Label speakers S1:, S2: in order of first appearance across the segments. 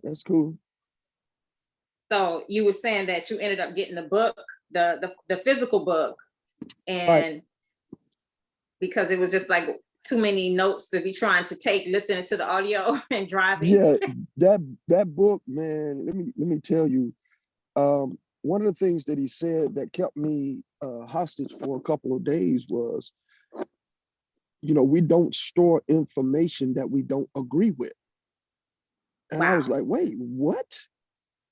S1: That's cool.
S2: So you were saying that you ended up getting the book, the physical book, and
S1: Right.
S2: because it was just like too many notes to be trying to take, listening to the audio and driving.
S1: Yeah, that book, man, let me tell you, one of the things that he said that kept me hostage for a couple of days was, we don't store information that we don't agree with. And I was
S2: Wow.
S1: like, wait, what?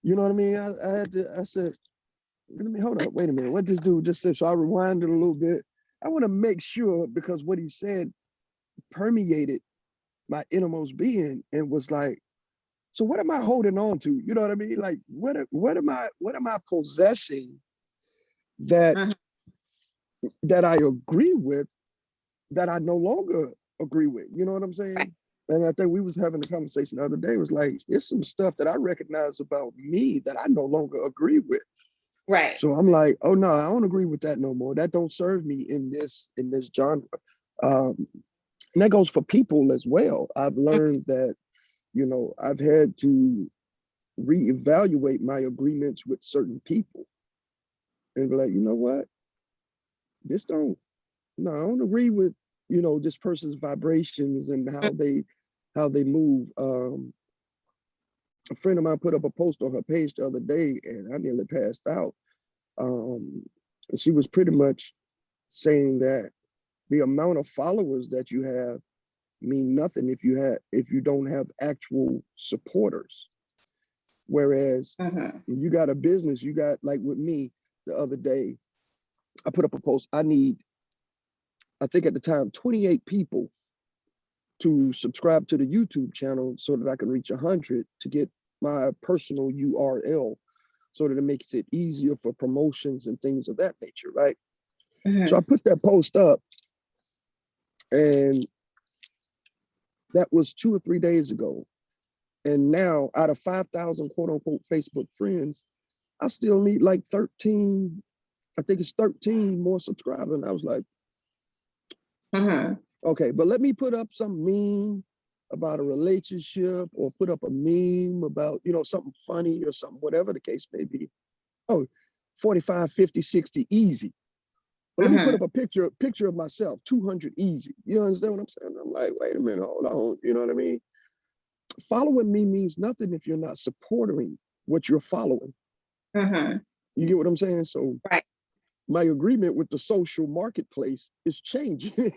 S1: You know what I mean? I said, let me hold up, wait a minute, what this dude just said. So I rewinded a little bit. I want to make sure, because what he said permeated my innermost being and was like, so what am I holding on to? You know what I mean? Like, what am I possessing that that I agree with, that I no longer agree with? You know what I'm saying?
S2: Right.
S1: And I think we was having a conversation the other day. It was like, it's some stuff that I recognize about me that I no longer agree with.
S2: Right.
S1: So I'm like, oh no, I don't agree with that no more. That don't serve me in this genre. And that goes for people as well. I've learned that, I've had to reevaluate my agreements with certain people and be like, you know what? I don't agree with, this person's vibrations and how they move. A friend of mine put up a post on her page the other day and I nearly passed out. She was pretty much saying that the amount of followers that you have mean nothing if you don't have actual supporters. Whereas you got a business, you got, like with me the other day, I put up a post. I think at the time, 28 people to subscribe to the YouTube channel so that I can reach 100 to get my personal URL so that it makes it easier for promotions and things of that nature, right? So I put that post up, and that was 2 or 3 days ago. And now out of 5,000 quote unquote Facebook friends, I still need like 13, I think it's 13 more subscribers. And I was like, okay, but let me put up some meme about a relationship or put up a meme about, something funny or something, whatever the case may be. Oh, 45, 50, 60, easy. But let me put up a picture of myself, 200 easy. You understand what I'm saying? I'm like, wait a minute, hold on. You know what I mean? Following me means nothing if you're not supporting what you're following. You get what I'm saying? So
S2: right.
S1: My agreement with the social marketplace is changing.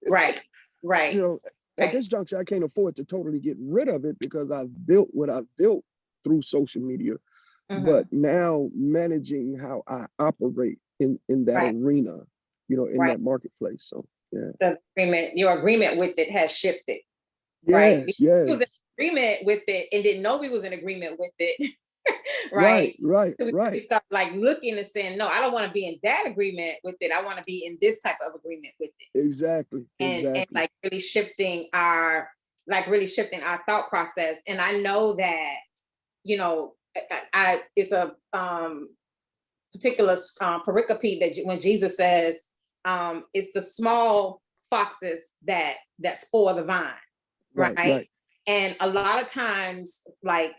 S2: Right.
S1: At this juncture, I can't afford to totally get rid of it because I've built what I've built through social media. But now managing how I operate in that arena, in that marketplace. So yeah.
S2: Your agreement with it has shifted.
S1: Yes,
S2: right?
S1: yes.
S2: We was in agreement with it and didn't know we was in agreement with it.
S1: Right.
S2: So we start like looking and saying, no, I don't want to be in that agreement with it. I want to be in this type of agreement with it.
S1: Exactly.
S2: And like really shifting our thought process. And I know that, it's a particular pericope that when Jesus says, it's the small foxes that spoil the vine. Right. And a lot of times, like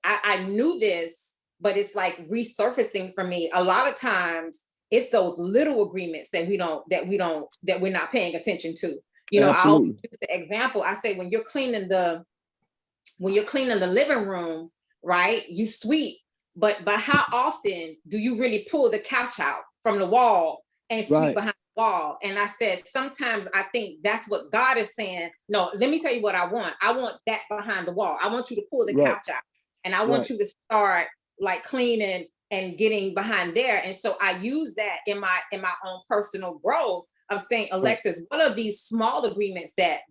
S2: I knew this, but it's like resurfacing for me. A lot of times it's those little agreements that we're not paying attention to. I always use the example. I say when you're cleaning the living room, right? You sweep, but how often do you really pull the couch out from the wall and sweep behind the wall? And I said, sometimes I think that's what God is saying. No, let me tell you what I want. I want that behind the wall. I want you to pull the couch out, and I want you to start like cleaning and getting behind there. And so I use that in my own personal growth of saying, Alexis, what are these small agreements that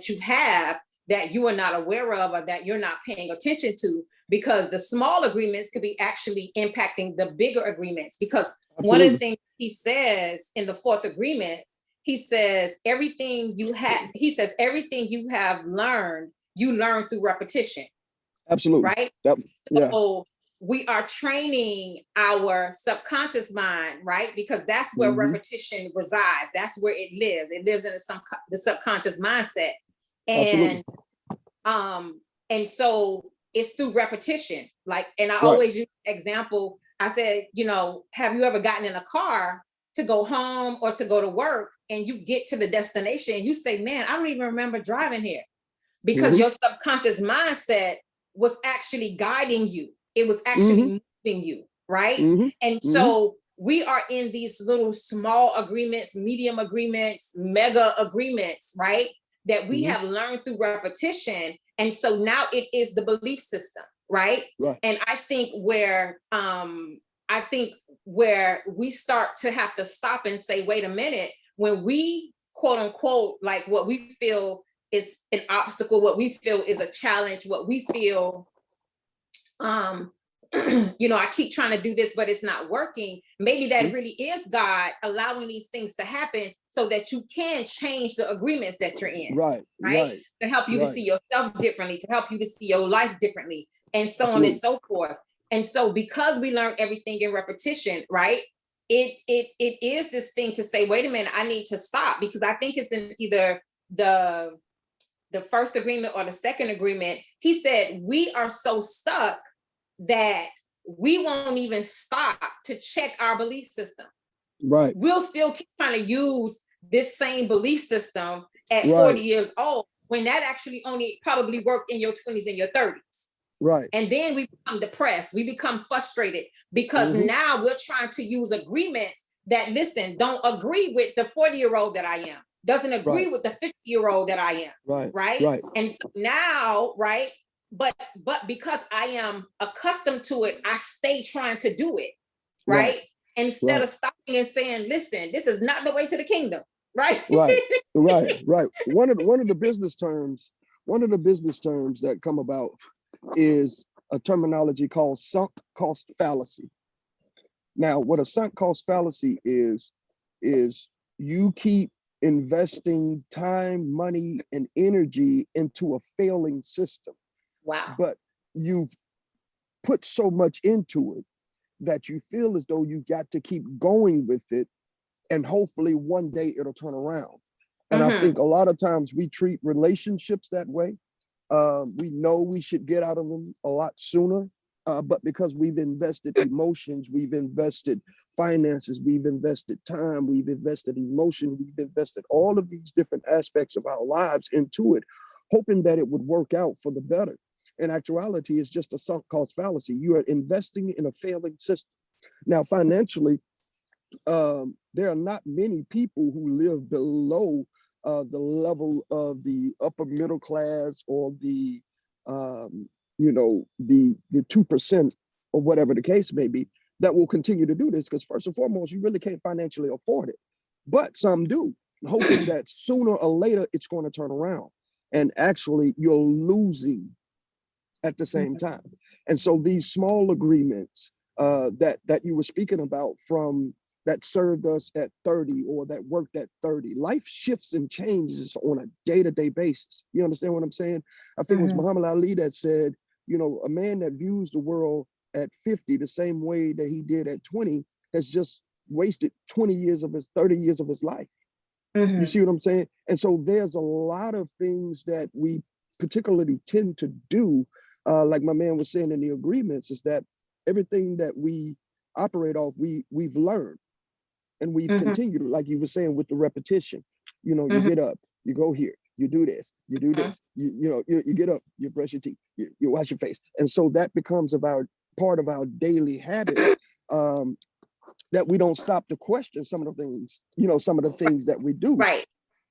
S2: you have that you are not aware of or that you're not paying attention to? Because the small agreements could be actually impacting the bigger agreements. Because one of the things he says in the fourth agreement, he says everything you have learned, you learn through repetition.
S1: Absolutely.
S2: Right? So we are training our subconscious mind, right? Because that's where repetition resides. That's where it lives. It lives in the subconscious mindset. And And so it's through repetition. Like, and I always use example. I said, you know, have you ever gotten in a car to go home or to go to work, and you get to the destination and you say, man, I don't even remember driving here, because your subconscious mindset was actually guiding you. It was actually moving you, right? And so we are in these little small agreements, medium agreements, mega agreements, right? That we have learned through repetition. And so now it is the belief system, right? And I think where we start to have to stop and say, wait a minute, when we quote unquote, like what we feel is an obstacle, what we feel is a challenge, what we feel, you know, I keep trying to do this, but it's not working. Maybe that really is God allowing these things to happen so that you can change the agreements that you're in. Right. To help you to see yourself differently, to help you to see your life differently, and so on and so forth. And so because we learn everything in repetition, right? It is this thing to say, wait a minute, I need to stop, because I think it's in either the first agreement or the second agreement. He said, we are so stuck that we won't even stop to check our belief system. We'll still keep trying to use this same belief system at 40 years old, when that actually only probably worked in your 20s and your 30s. And then we become depressed, we become frustrated, because now we're trying to use agreements that, listen, don't agree with the 40-year-old that I am, doesn't agree with the 50-year-old that I am. Right. And so now, but because I am accustomed to it, I stay trying to do it, right? Instead of stopping and saying, listen, this is not the way to the kingdom, right?
S1: One of the business terms that come about is a terminology called sunk cost fallacy. Now, what a sunk cost fallacy is you keep investing time, money, and energy into a failing system. But you've put so much into it that you feel as though you got to keep going with it, and hopefully one day it'll turn around. And I think a lot of times we treat relationships that way. We know we should get out of them a lot sooner, but because we've invested emotions, we've invested finances, we've invested time, we've invested emotion, we've invested all of these different aspects of our lives into it, hoping that it would work out for the better. In actuality, it's just a sunk cost fallacy. You are investing in a failing system. Now, financially, there are not many people who live below the level of the upper middle class, or the the 2%, or whatever the case may be, that will continue to do this, because first and foremost, you really can't financially afford it. But some do, hoping that sooner or later it's going to turn around, and actually you're losing at the same time. And so these small agreements that you were speaking about, from that served us at 30, or that worked at 30. Life shifts and changes on a day-to-day basis. You understand what I'm saying? I think it was Muhammad Ali that said, you know, a man that views the world at 50 the same way that he did at 20 has just wasted 20 years of his 30 years of his life. You see what I'm saying? And so there's a lot of things that we particularly tend to do, like my man was saying in the agreements, is that everything that we operate off, we've learned. And we've continued, like you were saying, with the repetition. You know, you get up, you go here, you do this, you do this, you get up, you brush your teeth, you wash your face. And so that becomes part of our daily habit, that we don't stop to question some of the things, some of the things that we do.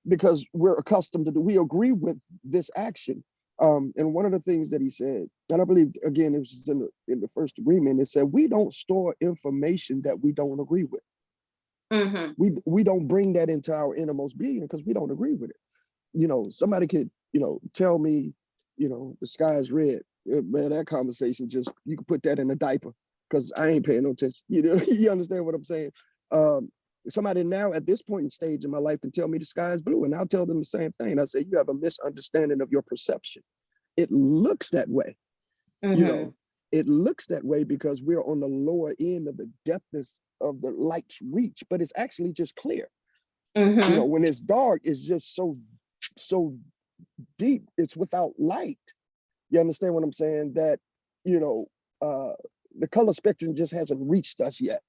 S1: Because we're accustomed to do, we agree with this action. And one of the things that he said, and I believe, again, it was in the first agreement, it said, we don't store information that we don't agree with. We don't bring that into our innermost being because we don't agree with it. Somebody could, tell me, the sky is red. Man, that conversation, just, you can put that in a diaper, because I ain't paying no attention. You understand what I'm saying? Somebody now at this point in stage in my life can tell me the sky is blue, and I'll tell them the same thing. I say, you have a misunderstanding of your perception. It looks that way. It looks that way because we're on the lower end of the depthness of the light's reach, but it's actually just clear. When it's dark, it's just so deep, it's without light. You understand what I'm saying? That, you know, the color spectrum just hasn't reached us yet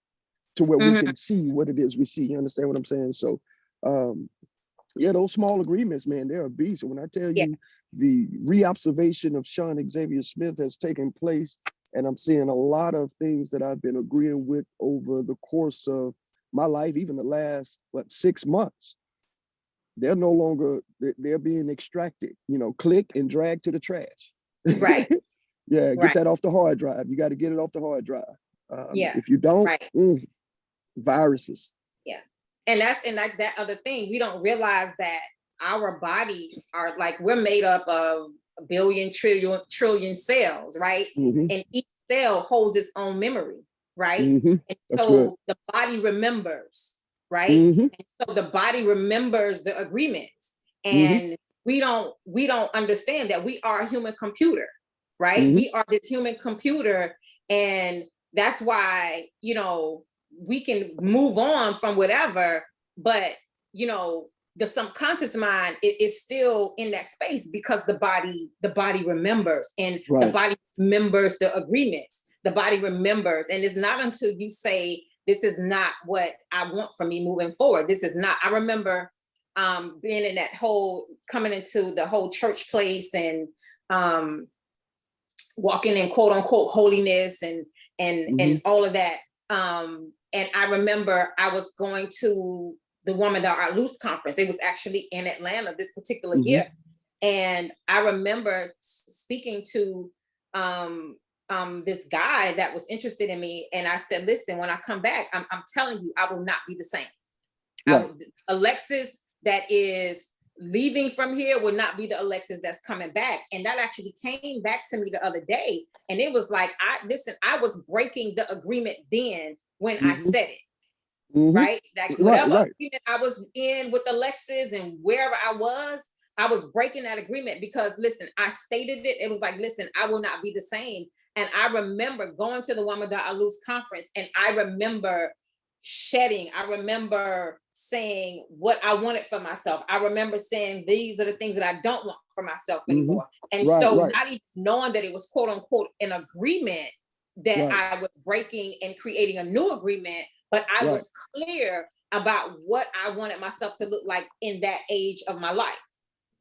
S1: to where we can see what it is we see. You understand what I'm saying? So, yeah, those small agreements, man, they're a beast. And when I tell you the reobservation of Sean Xavier Smith has taken place, and I'm seeing a lot of things that I've been agreeing with over the course of my life, even the last, 6 months, they're no longer, they're being extracted, you know, click and drag to the trash.
S2: Right.
S1: Yeah, get
S2: Right.
S1: that off the hard drive. You got to get it off the hard drive.
S2: Yeah.
S1: If you don't,
S2: Right.
S1: Viruses.
S2: Yeah. And like that other thing, we don't realize that our body are like, we're made up of a billion, trillion cells, right? And each cell holds its own memory, right? And
S1: That's
S2: so
S1: good.
S2: the body remembers, right? And so the body remembers the agreements. And we don't understand that we are a human computer, right? We are this human computer. And that's why, you know, we can move on from whatever, but, you know, the subconscious mind is still in that space because the body remembers, and the body remembers the agreements. The body remembers, and it's not until you say, this is not what I want for me moving forward. This is not, I remember being in that whole, coming into the whole church place and walking in quote unquote holiness and all of that. And I remember I was going to the Woman Thou Art Loose conference. It was actually in Atlanta this particular year. And I remember speaking to this guy that was interested in me. And I said, listen, when I come back, I'm telling you, I will not be the same. Alexis that is leaving from here will not be the Alexis that's coming back. And that actually came back to me the other day. And it was like, I was breaking the agreement then when I said it. Right? Like whatever agreement I was in with Alexis and wherever I was breaking that agreement because listen, I stated it. It was like, listen, I will not be the same. And I remember going to the Woman That I Lose conference, and I remember shedding. I remember saying what I wanted for myself. I remember saying, these are the things that I don't want for myself anymore. And not even knowing that it was quote unquote an agreement that I was breaking and creating a new agreement, but I was clear about what I wanted myself to look like in that age of my life.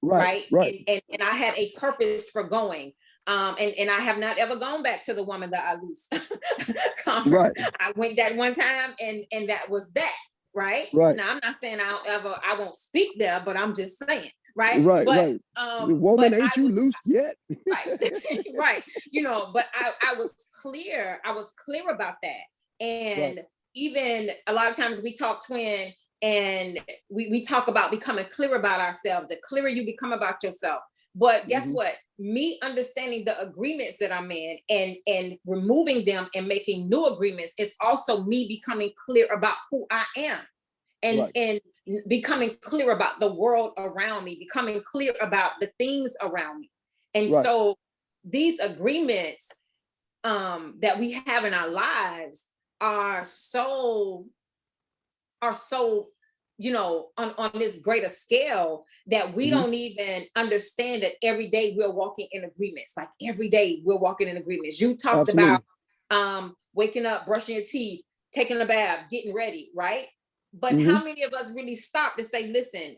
S2: Right. And I had a purpose for going. And I have not ever gone back to the Woman That I Lose conference. I went that one time and that was that. Right. Now I'm not saying I won't speak there, but I'm just saying. But
S1: the woman ain't you loose yet.
S2: Right. You know, but I was clear. I was clear about that. And even a lot of times we talk twin and we talk about becoming clear about ourselves. The clearer you become about yourself. But guess what? Me understanding the agreements that I'm in and removing them and making new agreements is also me becoming clear about who I am and becoming clear about the world around me, becoming clear about the things around me. And so these agreements that we have in our lives are so, you know, on this greater scale that we don't even understand that every day we're walking in agreements. Like every day we're walking in agreements. You talked about waking up, brushing your teeth, taking a bath, getting ready, right? But how many of us really stop to say, listen,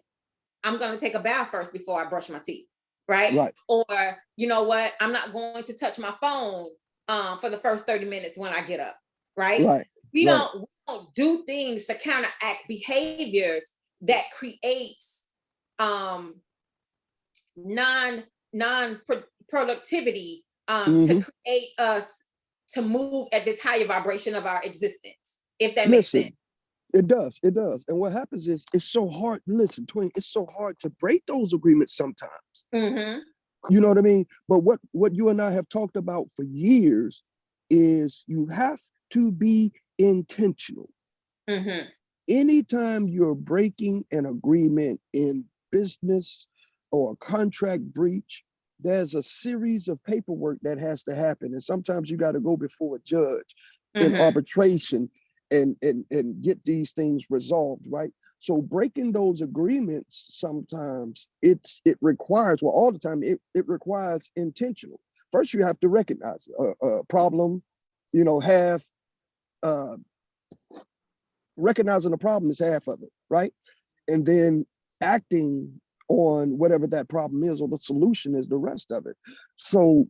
S2: I'm going to take a bath first before I brush my teeth, right? Or, you know what, I'm not going to touch my phone for the first 30 minutes when I get up, right? We don't do things to counteract behaviors that creates non-productivity to create us to move at this higher vibration of our existence, if that makes sense.
S1: It does. And what happens is it's so hard. Listen, twin, it's so hard to break those agreements sometimes. You know what I mean? But what you and I have talked about for years is you have to be intentional. Anytime you're breaking an agreement in business or a contract breach, there's a series of paperwork that has to happen. And sometimes you got to go before a judge in arbitration and get these things resolved, right? So breaking those agreements, sometimes it requires, well, all the time, it requires intentional. First, you have to recognize a problem, have recognizing the problem is half of it, right? And then acting on whatever that problem is or the solution is the rest of it. So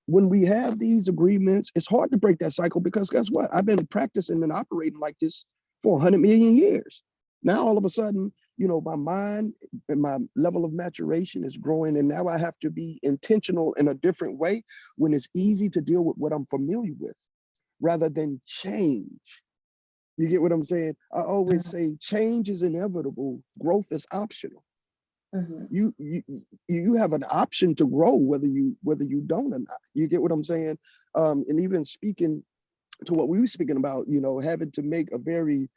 S1: when we have these agreements, it's hard to break that cycle because guess what? I've been practicing and operating like this for 100 million years. Now, all of a sudden, my mind and my level of maturation is growing. And now I have to be intentional in a different way when it's easy to deal with what I'm familiar with rather than change. You get what I'm saying? I always say change is inevitable. Growth is optional. You have an option to grow whether you don't or not. You get what I'm saying? And even speaking to what we were speaking about, having to make a very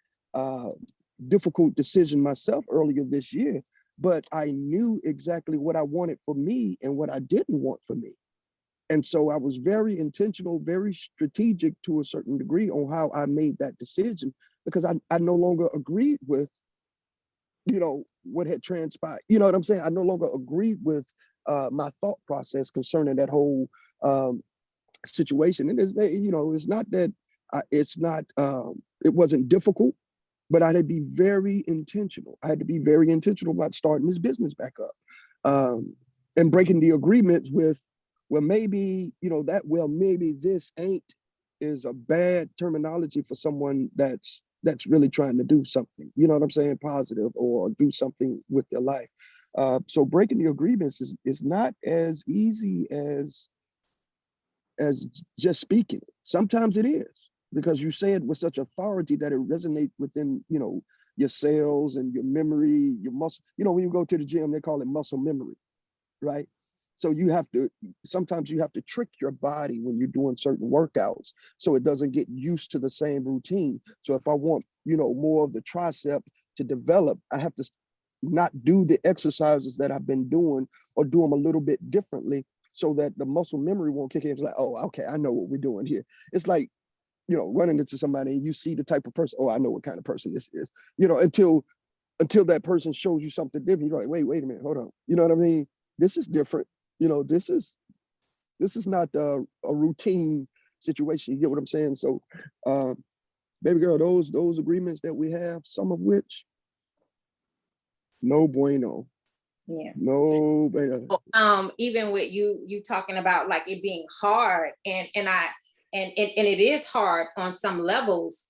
S1: difficult decision myself earlier this year, but I knew exactly what I wanted for me and what I didn't want for me. And so I was very intentional, very strategic to a certain degree on how I made that decision, because I no longer agreed with, what had transpired. You know what I'm saying? I no longer agreed with my thought process concerning that whole situation. And it's not that it wasn't difficult, but I had to be very intentional. I had to be very intentional about starting this business back up and breaking the agreements with, well, maybe, maybe this ain't is a bad terminology for someone that's really trying to do something, you know what I'm saying, positive, or do something with their life. So breaking the agreements is not as easy as just speaking. Sometimes it is, because you say it with such authority that it resonates within, your cells and your memory, your muscle. When you go to the gym, they call it muscle memory, right? So sometimes you have to trick your body when you're doing certain workouts so it doesn't get used to the same routine. So if I want, more of the tricep to develop, I have to not do the exercises that I've been doing, or do them a little bit differently so that the muscle memory won't kick in. It's like, oh, okay, I know what we're doing here. It's like, running into somebody and you see the type of person, oh, I know what kind of person this is, until that person shows you something different. You're like, wait a minute, hold on. You know what I mean? This is different. This is not a routine situation. You get what I'm saying? So, baby girl, those agreements that we have, some of which, no bueno.
S2: Yeah.
S1: No bueno.
S2: Even with you talking about like it being hard, and it is hard on some levels,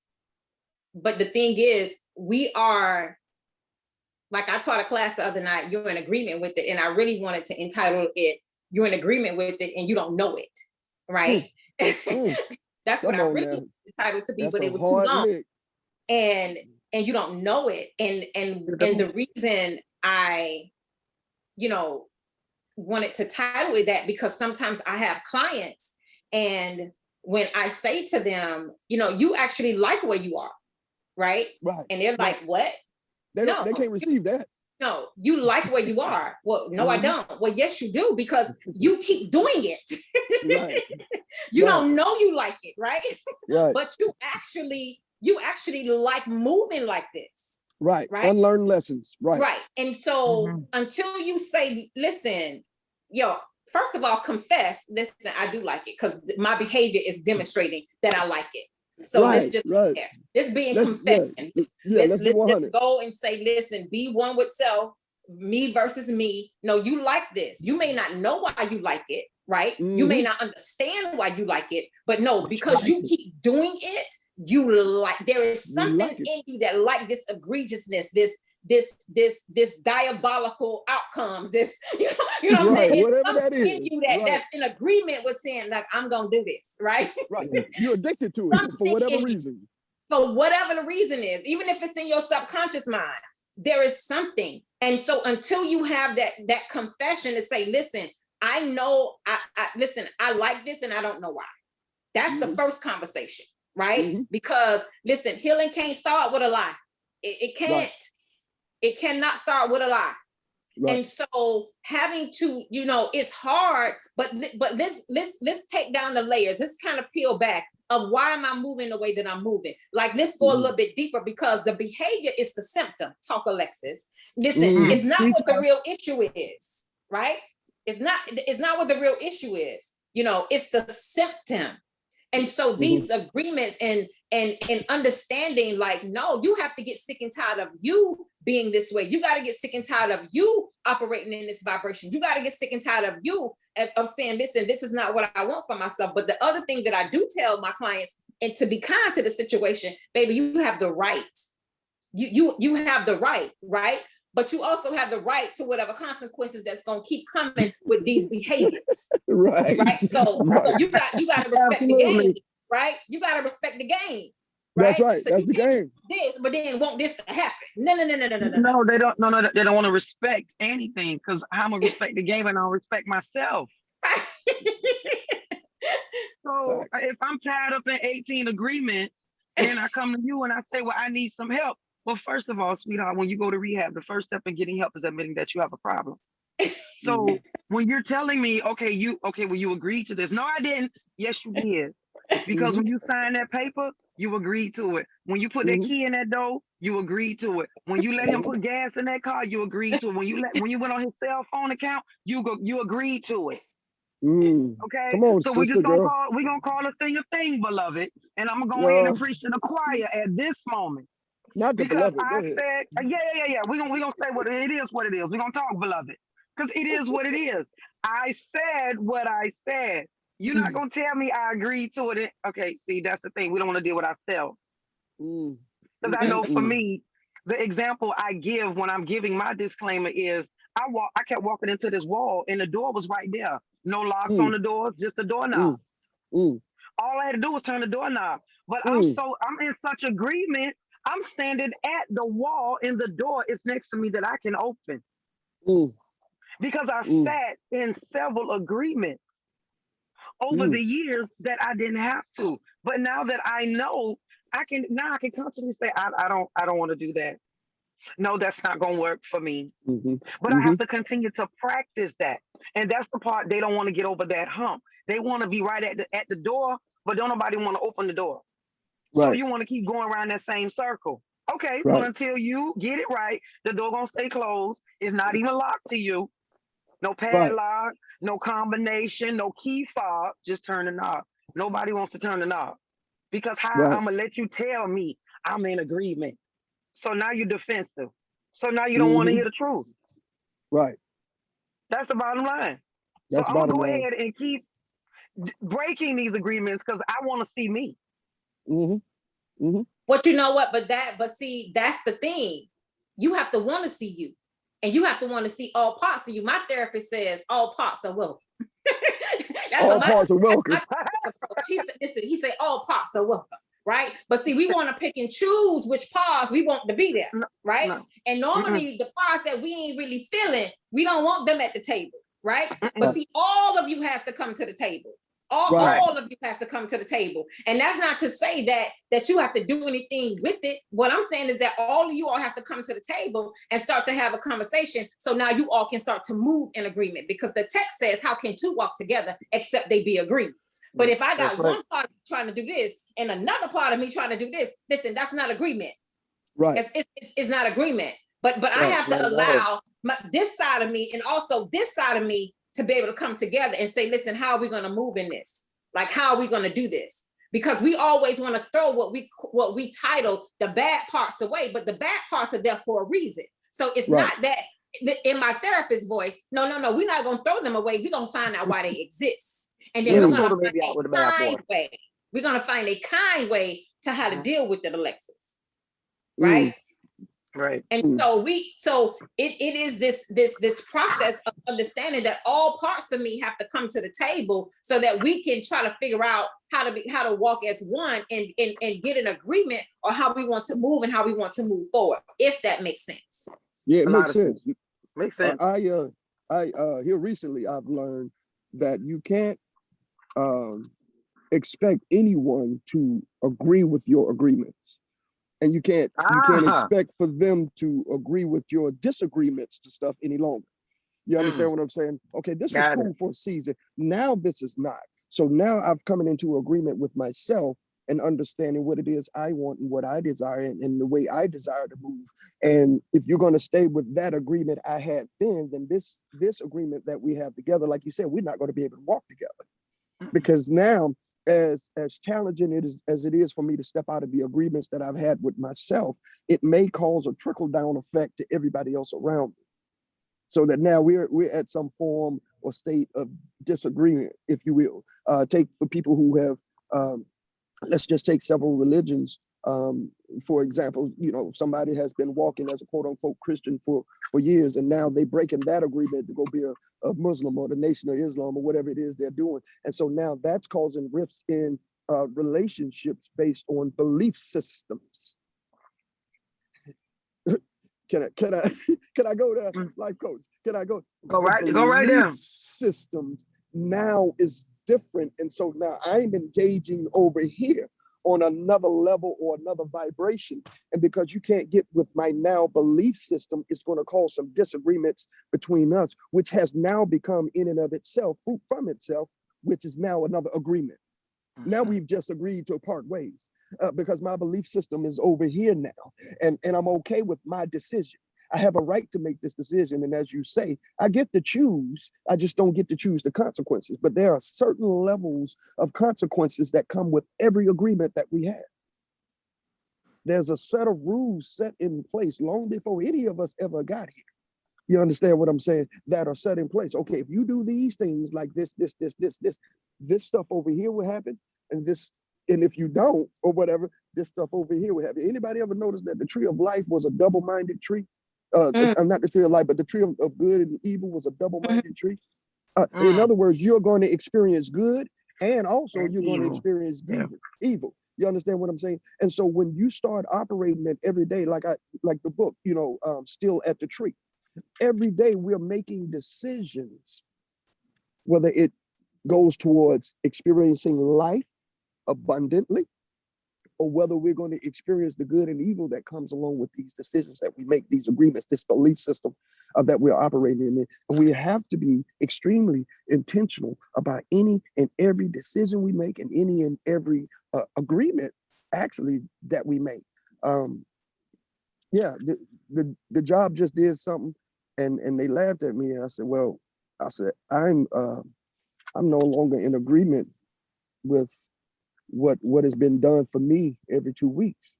S2: but the thing is, we are, like I taught a class the other night, you're in agreement with it. And I really wanted to entitle it, you're in agreement with it and you don't know it, right? That's what I really entitled to be, that's, but it was too long. Lick. And you don't know it. And the reason I, wanted to title it that, because sometimes I have clients, and when I say to them, you actually like where you are, right?
S1: Right.
S2: And they're like, what?
S1: They can't receive that.
S2: No, you like where you are. Well, no, I don't. Well, yes, you do, because you keep doing it.
S1: Right.
S2: You don't know you like it, right?
S1: Right.
S2: But you actually like moving like this.
S1: Right.
S2: Right.
S1: Unlearned lessons. Right.
S2: Right. And so until you say, listen, first of all, confess, listen, I do like it, because my behavior is demonstrating that I like it. So let's just this being confession. Let's go and say, listen, be one with self, me versus me. No, you like this. You may not know why you like it, right? You may not understand why you like it, but no, because you keep doing it, there is something in you that like this egregiousness, this diabolical outcomes, this, you know what I'm saying? It's something in you that's in agreement with saying, like, I'm gonna do this, right?
S1: Right. You're addicted to it for whatever reason.
S2: For whatever the reason is, even if it's in your subconscious mind, there is something. And so until you have that confession to say, listen, I know, listen, I like this and I don't know why. That's the first conversation, right? Because listen, healing can't start with a lie. It can't. Right. It cannot start with a lie. Right. And so having to, it's hard, but let's take down the layers. Let's kind of peel back of why am I moving the way that I'm moving? Like, let's go a little bit deeper, because the behavior is the symptom. Talk, Alexis. Listen, it's not what the real issue is, right? It's not what the real issue is. it's the symptom. And so these agreements and understanding, like, no, you have to get sick and tired of you being this way. You got to get sick and tired of you operating in this vibration. You got to get sick and tired of you of saying, listen, this is not what I want for myself. But the other thing that I do tell my clients, and to be kind to the situation, baby, you have the right. You have the right? But you also have the right to whatever consequences that's going to keep coming with these behaviors. Right. So you got to respect the game, right? You got to respect the game. Right?
S1: That's right. So that's the game.
S2: This, but then want this to happen. No.
S3: No, they don't. No, they don't want to respect anything, because I'm gonna respect the game and I'll respect myself. So if I'm tied up in 18 agreements and I come to you and I say, well, I need some help. Well, first of all, sweetheart, when you go to rehab, the first step in getting help is admitting that you have a problem. So when you're telling me, well, you agreed to this. No, I didn't. Yes, you did. Because when you sign that paper, you agreed to it. When you put that key in that door, you agreed to it. When you let him put gas in that car, you agreed to it. When you went on his cell phone account, you agreed to it. Okay.
S1: Come on,
S3: so
S1: sister,
S3: we're gonna call a thing, beloved. And I'm gonna go ahead and preach to the choir at this moment.
S1: Not the
S3: because
S1: beloved.
S3: I said, yeah. We're gonna say what it is. We're gonna talk, beloved, because it is what it is. I said what I said. You're not gonna tell me I agreed to it. Okay, see, that's the thing. We don't want to deal with ourselves. Because I know for me, the example I give when I'm giving my disclaimer is I kept walking into this wall and the door was right there. No locks on the doors, just the doorknob. All I had to do was turn the doorknob. But I'm in such agreement. I'm standing at the wall and the door is next to me that I can open. Because I sat in several agreements over the years that I didn't have to. But now that I know, I can constantly say, I don't want to do that. No, that's not going to work for me. But I have to continue to practice that. And that's the part they don't want to get over, that hump. They want to be right at the door, but don't nobody want to open the door. So you want to keep going around that same circle. Okay, well, until you get it right, the door going to stay closed. It's not even locked to you. No padlock, no combination, no key fob. Just turn the knob. Nobody wants to turn the knob. Because I'm going to let you tell me I'm in agreement. So now you're defensive. So now you don't want to hear the truth.
S1: Right.
S3: That's the bottom line. So I'm going to go ahead and keep breaking these agreements because I want to see me.
S2: But you know what? But see, that's the thing. You have to want to see you. And you have to want to see all parts of you. My therapist says all parts are welcome.
S1: All parts are welcome.
S2: He said all parts are welcome. Right. But see, we want to pick and choose which parts we want to be there. Right. No. And normally the parts that we ain't really feeling, we don't want them at the table. Right. But see, all of you has to come to the table. All of you has to come to the table. And that's not to say that you have to do anything with it. What I'm saying is that all of you all have to come to the table and start to have a conversation. So now you all can start to move in agreement, because the text says, how can two walk together except they be agreed? But if I got one part trying to do this and another part of me trying to do this, listen, that's not agreement.
S1: Right.
S2: It's not agreement. But I have to allow this side of me and also this side of me to be able to come together and say, listen, how are we going to move in this? Like, how are we going to do this? Because we always want to throw what we title the bad parts away, but the bad parts are there for a reason. So it's not that in my therapist's voice, no, we're not going to throw them away. We're going to find out why they exist. And then we're going to find a kind way. We're going to find a kind way to how to deal with it, Alexis. Right?
S3: Right.
S2: And so it is this process of understanding that all parts of me have to come to the table so that we can try to figure out how to walk as one and get an agreement on how we want to move and how we want to move forward, if that makes sense.
S1: Yeah, it makes sense.
S3: Makes sense.
S1: I here recently I've learned that you can't expect anyone to agree with your agreements. And you can't expect for them to agree with your disagreements to stuff any longer. You understand what I'm saying? Okay, this was cool for a season. Now this is not. So now I've come into agreement with myself and understanding what it is I want and what I desire and the way I desire to move. And if you're going to stay with that agreement I had then this agreement that we have together, like you said, we're not going to be able to walk together. Because now, as challenging as it is for me to step out of the agreements that I've had with myself, it may cause a trickle down effect to everybody else around me. So that now we're at some form or state of disagreement, if you will. Take for people who have, let's just take several religions. For example, somebody has been walking as a quote unquote Christian for years, and now they breaking that agreement to go be a Muslim or the Nation of Islam or whatever it is they're doing. And so now that's causing rifts in relationships based on belief systems. Can I go there, life coach? Can I go?
S3: Go right there.
S1: Systems now is different, and so now I'm engaging over here on another level or another vibration, and because you can't get with my now belief system, it's going to cause some disagreements between us, which has now become in and of itself, fruit from itself, which is now another agreement. Now we've just agreed to part ways. Because my belief system is over here now, and I'm okay with my decision. I have a right to make this decision, and as you say, I get to choose. I just don't get to choose the consequences. But there are certain levels of consequences that come with every agreement that we have. There's a set of rules set in place long before any of us ever got here. You understand what I'm saying? That are set in place. Okay, if you do these things like this stuff over here will happen, and if you don't, or whatever, this stuff over here will happen. Anybody ever noticed that the tree of life was a double-minded tree? Not the tree of life, but the tree of good and evil was a double-minded tree. In other words, you're going to experience good, and also you're going to experience evil. You understand what I'm saying? And so when you start operating it every day, like the book, Still at the Tree, every day we're making decisions, whether it goes towards experiencing life abundantly, or whether we're going to experience the good and evil that comes along with these decisions that we make, these agreements, this belief system that we're operating in. And we have to be extremely intentional about any and every decision we make and any and every agreement actually that we make. The job just did something, and they laughed at me, and I said, I'm no longer in agreement with what has been done for me every 2 weeks.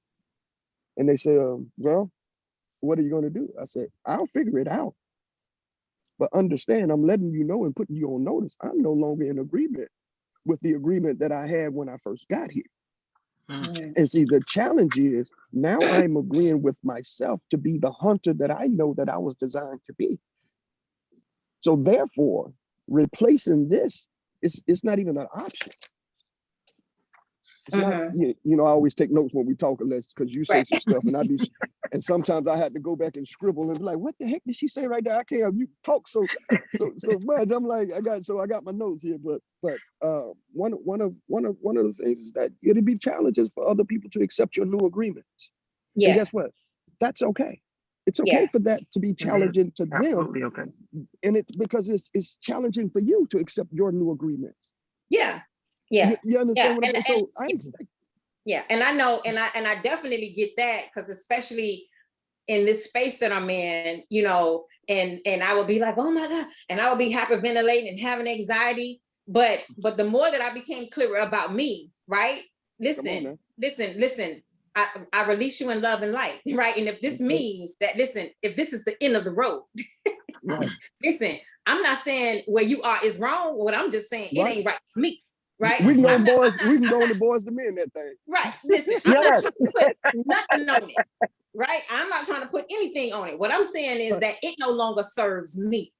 S1: And they said, well, what are you going to do? I said, I'll figure it out. But understand, I'm letting you know and putting you on notice, I'm no longer in agreement with the agreement that I had when I first got here. And see, the challenge is now I'm agreeing with myself to be the hunter that I know that I was designed to be. So therefore, replacing this, it's not even an option. It's not, I always take notes when we talk, unless because you say some stuff, and sometimes I had to go back and scribble and be like, "What the heck did she say right there? I can't have you talk so much." I'm like, I got my notes here, but one of the things is that it'll be challenges for other people to accept your new agreements. Yeah. And guess what? That's okay. It's okay for that to be challenging to them.
S3: Absolutely okay.
S1: And it's because it's challenging for you to accept your new agreements.
S2: Yeah. Yeah.
S1: You understand what I'm saying? So I expect.
S2: Yeah. And I know, and I definitely get that, because especially in this space that I'm in, and I would be like, oh my God, and I would be hyperventilating and having anxiety. But the more that I became clearer about me, right? Listen, I release you in love and light, right? And if this means that, if this is the end of the road, right. Listen, I'm not saying where you are is wrong. What I'm just saying, it ain't right for me. Right.
S1: We can go to boys to men that thing.
S2: Right. Listen, I'm not trying to put nothing on it. Right. I'm not trying to put anything on it. What I'm saying is that it no longer serves me.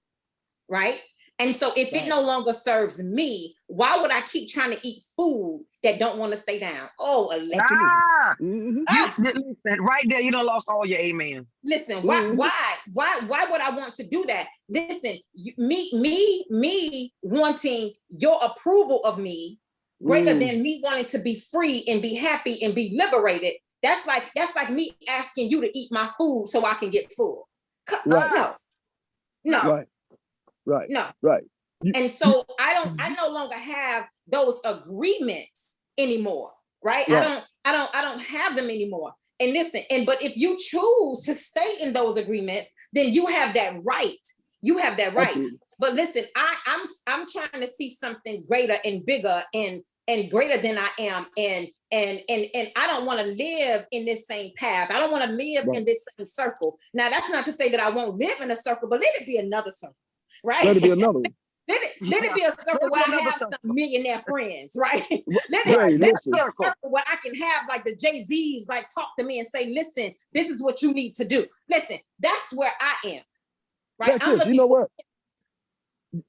S2: Right. And so if it no longer serves me, why would I keep trying to eat food that don't want to stay down? Oh,
S3: listen, right there, you done lost all your amen.
S2: Listen, why would I want to do that? Listen, me wanting your approval of me greater than me wanting to be free and be happy and be liberated. That's like me asking you to eat my food so I can get full.
S1: Right.
S2: No.
S1: Right.
S2: No.
S1: Right.
S2: And so I no longer have those agreements anymore. Right. I don't have them anymore. And listen, but if you choose to stay in those agreements, then you have that right. You have that right.
S1: Absolutely.
S2: But listen, I'm trying to see something greater and bigger and greater than I am. And I don't want to live in this same path. I don't want to live in this same circle. Now, that's not to say that I won't live in a circle, but let it be another circle, right?
S1: Let it be another one.
S2: Let it be a circle where I have some millionaire friends, right? Let it be a circle where I can have like the Jay-Z's like talk to me and say, listen, this is what you need to do. Listen, that's where I am. Right.
S1: That's it. You know what?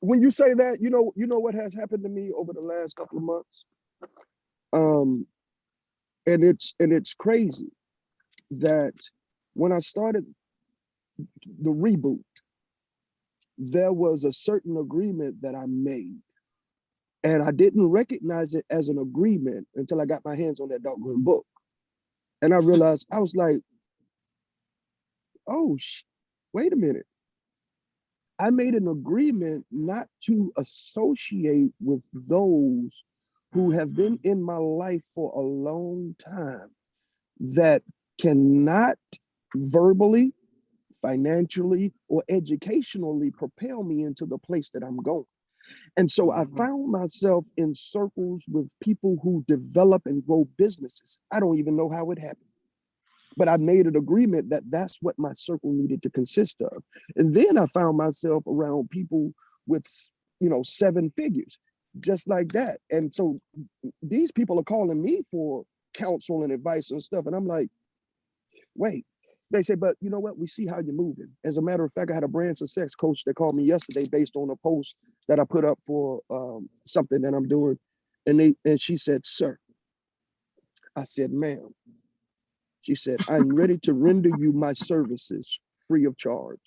S1: When you say that, you know what has happened to me over the last couple of months? And it's crazy that when I started the reboot, there was a certain agreement that I made. And I didn't recognize it as an agreement until I got my hands on that doggone book. And I realized, I was like, oh, wait a minute. I made an agreement not to associate with those who have been in my life for a long time that cannot verbally, financially, or educationally propel me into the place that I'm going. And so I found myself in circles with people who develop and grow businesses. I don't even know how it happened. But I made an agreement that that's what my circle needed to consist of. And then I found myself around people with, 7 figures, just like that. And so these people are calling me for counsel and advice and stuff. And I'm like, wait. They say, but you know what? We see how you're moving. As a matter of fact, I had a brand success coach that called me yesterday based on a post that I put up for something that I'm doing. And she said, sir. I said, ma'am. She said, I'm ready to render you my services free of charge.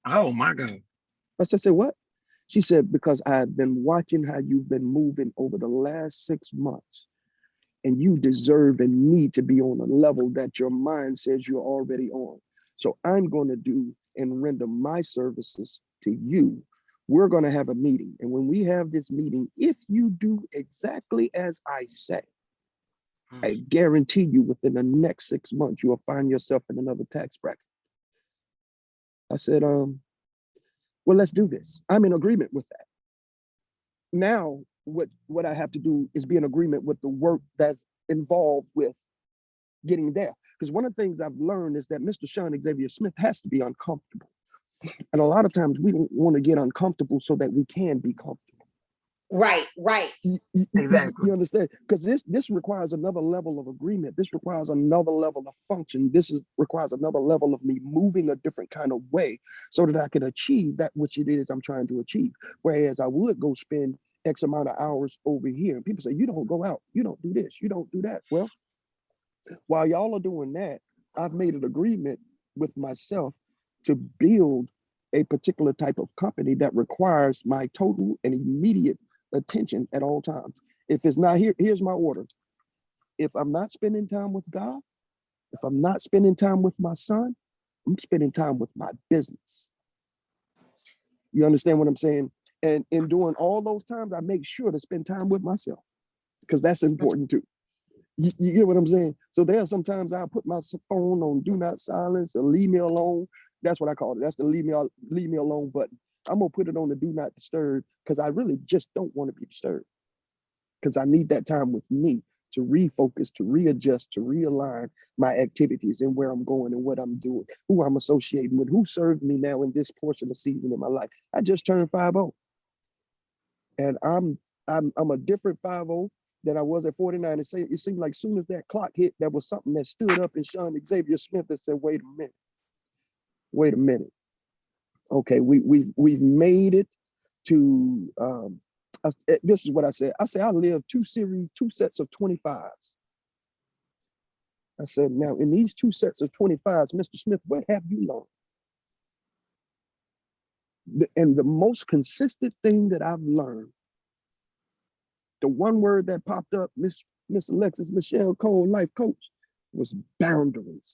S3: Oh my God.
S1: I said, what? She said, because I've been watching how you've been moving over the last 6 months, and you deserve and need to be on a level that your mind says you're already on. So I'm going to do and render my services to you. We're going to have a meeting. And when we have this meeting, if you do exactly as I say, I guarantee you within the next 6 months, you'll find yourself in another tax bracket. I said, well, let's do this. I'm in agreement with that. Now, what I have to do is be in agreement with the work that's involved with getting there. Because one of the things I've learned is that Mr. Sean Xavier Smith has to be uncomfortable. And a lot of times we don't want to get uncomfortable so that we can be comfortable.
S2: Right.
S3: Exactly.
S1: You understand? Because this requires another level of agreement. This requires another level of function. Requires another level of me moving a different kind of way so that I can achieve that which it is I'm trying to achieve. Whereas I would go spend X amount of hours over here. And people say, you don't go out, you don't do this, you don't do that. Well, while y'all are doing that, I've made an agreement with myself to build a particular type of company that requires my total and immediate attention at all times. If it's not here, here's my order. If I'm not spending time with God, if I'm not spending time with my son, I'm spending time with my business. You understand what I'm saying? And in doing all those times, I make sure to spend time with myself because that's important too. You get what I'm saying? So there are sometimes I'll put my phone on do not silence or leave me alone. That's what I call it. That's the leave me alone button. I'm gonna put it on the do not disturb because I really just don't want to be disturbed. Because I need that time with me to refocus, to readjust, to realign my activities and where I'm going and what I'm doing, who I'm associating with, who serves me now in this portion of season in my life. I just turned 50. And I'm a different 50 than I was at 49. It seemed like soon as that clock hit, there was something that stood up in Sean Xavier Smith that said, wait a minute. Okay, we've made it to this is what I said. I said I lived 2 sets of 25s. I said, now in these 2 sets of 25s, Mr. Smith, what have you learned? And the most consistent thing that I've learned, the one word that popped up, Miss Alexis Michelle Cole, life coach, was boundaries.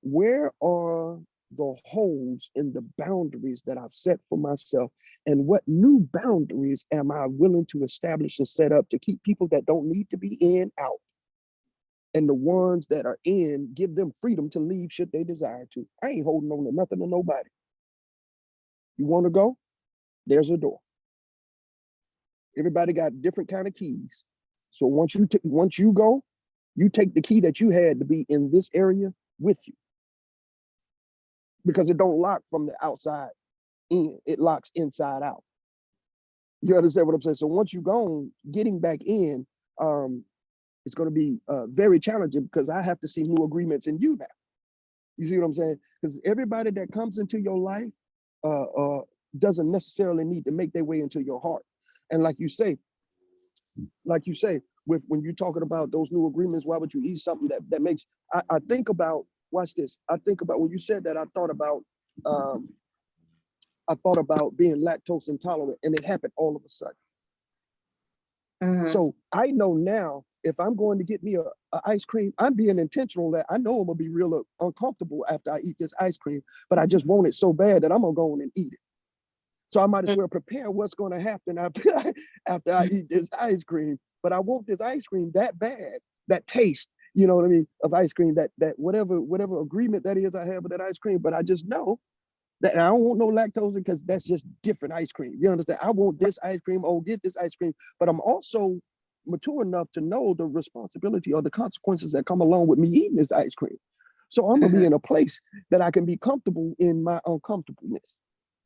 S1: Where are the holes in the boundaries that I've set for myself? And what new boundaries am I willing to establish and set up to keep people that don't need to be in out? And the ones that are in, give them freedom to leave should they desire to. I ain't holding on to nothing or nobody. You want to go? There's a door. Everybody got different kind of keys. So once you go, you take the key that you had to be in this area with you, because it don't lock from the outside in, it locks inside out. You understand what I'm saying? So once you go, getting back in, it's going to be very challenging, because I have to see new agreements in you now. You see what I'm saying? Because everybody that comes into your life doesn't necessarily need to make their way into your heart. And like you say, with when you're talking about those new agreements, why would you eat something that makes, I think about, watch this. I think about, when you said that, I thought about being lactose intolerant, and it happened all of a sudden. So I know now, if I'm going to get me a ice cream, I'm being intentional that I know I'm gonna be real uncomfortable after I eat this ice cream, but I just want it so bad that I'm gonna go on and eat it. So I might as well prepare what's gonna happen after I eat this ice cream. But I want this ice cream that bad, that taste, you know what I mean, of ice cream, that whatever agreement that is I have with that ice cream. But I just know that I don't want no lactose, because that's just different ice cream. You understand? I want this ice cream, get this ice cream. But I'm also mature enough to know the responsibility or the consequences that come along with me eating this ice cream. So I'm gonna be in a place that I can be comfortable in my uncomfortableness.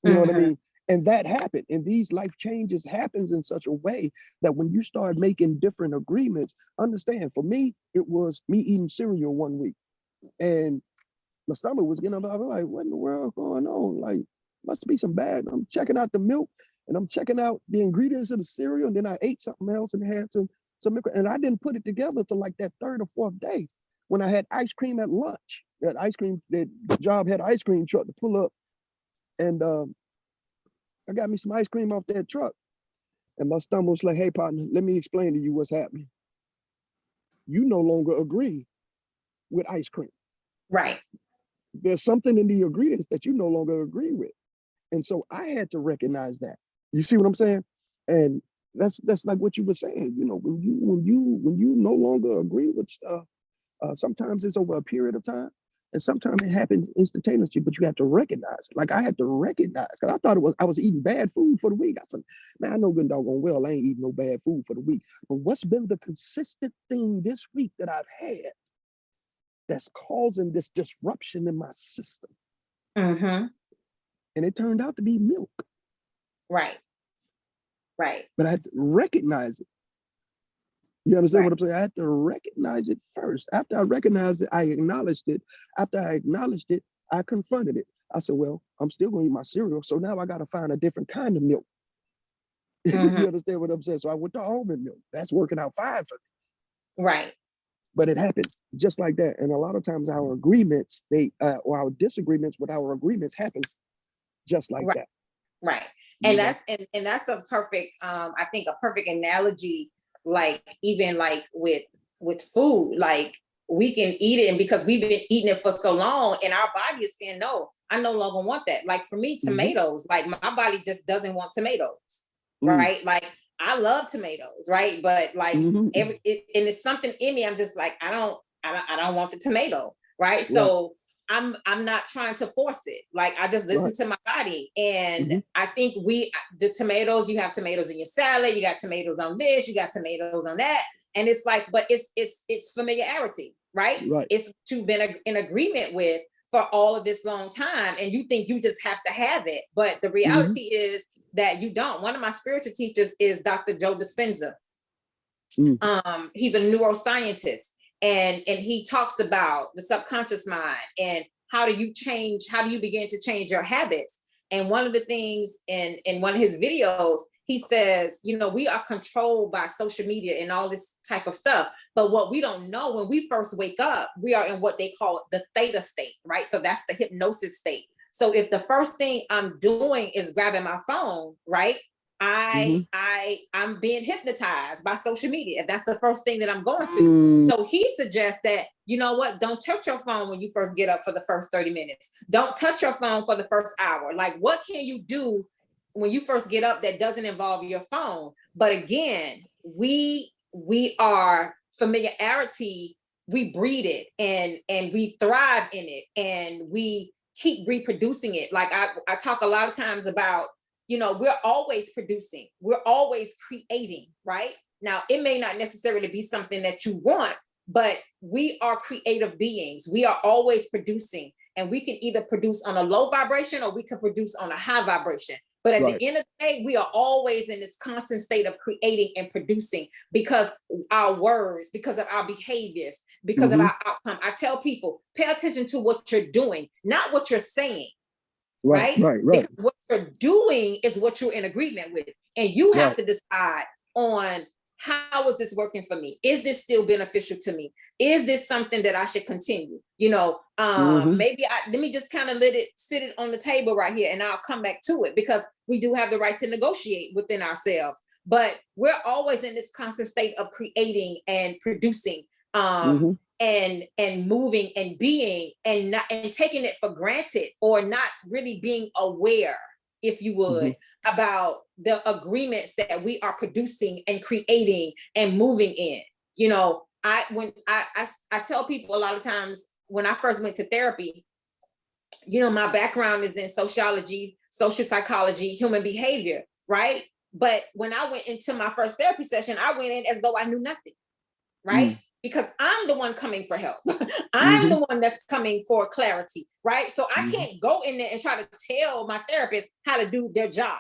S1: You know what I mean? And that happened. And these life changes happens in such a way that when you start making different agreements, understand, for me, it was me eating cereal one week, and my stomach was getting up. I was like, what in the world going on? Like, must be some bad. I'm checking out the milk, and I'm checking out the ingredients of the cereal. And then I ate something else and had some milk. And I didn't put it together till like that third or fourth day, when I had ice cream at lunch. That job had an ice cream truck to pull up. And I got me some ice cream off that truck. And my stomach was like, hey, partner, let me explain to you what's happening. You no longer agree with ice cream.
S2: Right.
S1: There's something in the ingredients that you no longer agree with. And so I had to recognize that. You see what I'm saying? And that's like what you were saying. You know, when you no longer agree with stuff, sometimes it's over a period of time, and sometimes it happens instantaneously. But you have to recognize it. Like I had to recognize, because I thought I was eating bad food for the week. I said, man, I know good doggone well I ain't eating no bad food for the week. But what's been the consistent thing this week that I've had that's causing this disruption in my system? And it turned out to be milk.
S2: Right.
S1: But I had to recognize it. You understand what I'm saying? I had to recognize it first. After I recognized it, I acknowledged it. After I acknowledged it, I confronted it. I said, well, I'm still going to eat my cereal. So now I got to find a different kind of milk. You understand what I'm saying? So I went to almond milk. That's working out fine for me.
S2: Right.
S1: But it happened just like that. And a lot of times our agreements, or our disagreements with our agreements happens just like that.
S2: Right. And that's a perfect, I think a perfect analogy, like even like with food, like we can eat it, and because we've been eating it for so long and our body is saying, no, I no longer want that. Like for me, tomatoes, like my body just doesn't want tomatoes, right? Like I love tomatoes, right? But like and it's something in me, I'm just like, I don't want the tomato, right? So I'm not trying to force it. Like I just listen to my body. And I think the tomatoes, you have tomatoes in your salad, you got tomatoes on this, you got tomatoes on that. And it's like, but it's familiarity, right? It's what you've been in agreement with for all of this long time. And you think you just have to have it. But the reality is that you don't. One of my spiritual teachers is Dr. Joe Dispenza. He's a neuroscientist. And he talks about the subconscious mind and how do you begin to change your habits. And one of the things in one of his videos, he says, you know, we are controlled by social media and all this type of stuff. But what we don't know, when we first wake up, we are in what they call the theta state, right? So that's the hypnosis state. So if the first thing I'm doing is grabbing my phone, right? I'm being hypnotized by social media. If that's the first thing that I'm going to. So he suggests that, you know what, don't touch your phone when you first get up for the first 30 minutes. Don't touch your phone for the first hour. Like, what can you do when you first get up that doesn't involve your phone? But again, we are familiarity, we breed it and we thrive in it, and we keep reproducing it. Like I talk a lot of times about, you know, we're always producing, we're always creating, right? Now, it may not necessarily be something that you want, but we are creative beings. We are always producing, and we can either produce on a low vibration or we can produce on a high vibration. But at the end of the day, we are always in this constant state of creating and producing because our words, because of our behaviors, because of our outcome. I tell people, pay attention to what you're doing, not what you're saying. Right. Because what you're doing is what you're in agreement with. And you have to decide on, how is this working for me? Is this still beneficial to me? Is this something that I should continue? You know, maybe let me just kind of sit it on the table right here, and I'll come back to it, because we do have the right to negotiate within ourselves. But we're always in this constant state of creating and producing, and moving and being, and taking it for granted, or not really being aware, if you would, about the agreements that we are producing and creating and moving in. You know, I tell people a lot of times, when I first went to therapy, you know, my background is in sociology, social psychology, human behavior, right? But when I went into my first therapy session, I went in as though I knew nothing, right? Because I'm the one coming for help. I'm the one that's coming for clarity, right? So I can't go in there and try to tell my therapist how to do their job,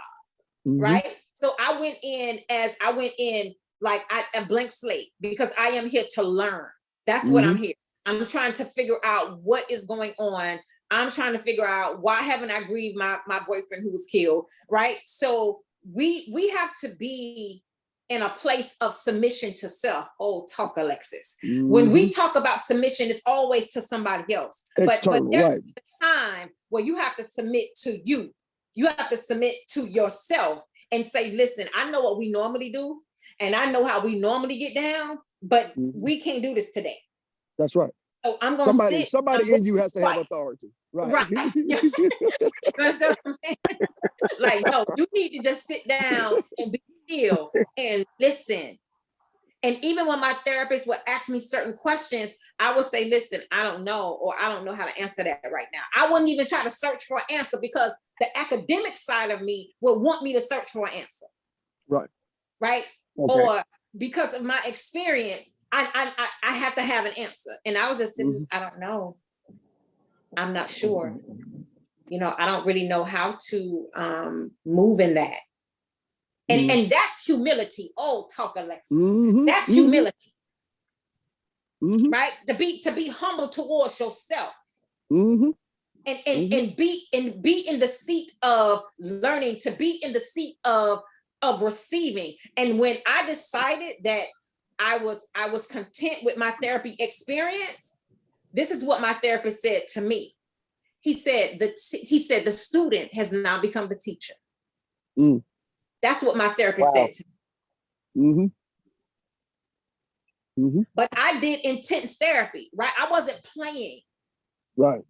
S2: right? So I went in like a blank slate, because I am here to learn. That's what I'm here. I'm trying to figure out what is going on. I'm trying to figure out, why haven't I grieved my boyfriend who was killed, right? So we have to be in a place of submission to self. Oh, talk, Alexis. When we talk about submission, it's always to somebody else. External, but there's a time where you have to submit to you. You have to submit to yourself and say, listen, I know what we normally do, and I know how we normally get down, but we can't do this today.
S1: That's right.
S2: So I'm going to sit.
S1: Somebody in you has to have authority. Right.
S2: You understand what I'm saying? Like, no, you need to just sit down and be still and listen. And even when my therapist would ask me certain questions, I would say, listen, I don't know, or I don't know how to answer that right now. I wouldn't even try to search for an answer, because the academic side of me would want me to search for an answer. Right. Okay. Or because of my experience, I have to have an answer. And I was just sitting, I don't know. I'm not sure. You know, I don't really know how to move in that. And that's humility. Oh, talk, Alexis. That's humility. Right? To be humble towards yourself. And be in the seat of learning, to be in the seat of receiving. And when I decided that I was content with my therapy experience, this is what my therapist said to me. He said the student has now become the teacher. That's what my therapist said to me. But I did intense therapy, right? I wasn't playing. Right.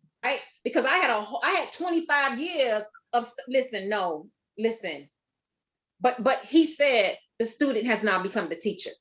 S2: Because I had 25 years of listen. But he said the student has now become the teacher.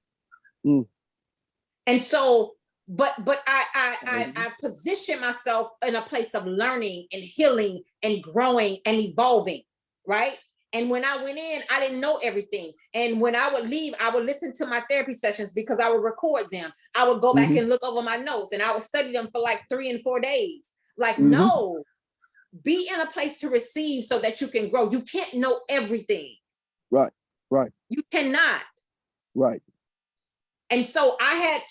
S2: And so, but I position myself in a place of learning and healing and growing and evolving, right? And when I went in, I didn't know everything. And when I would leave, I would listen to my therapy sessions, because I would record them. I would go back and look over my notes, and I would study them for like 3 and 4 days. Like, no, be in a place to receive so that you can grow. You can't know everything. Right. You cannot. Right. And so I had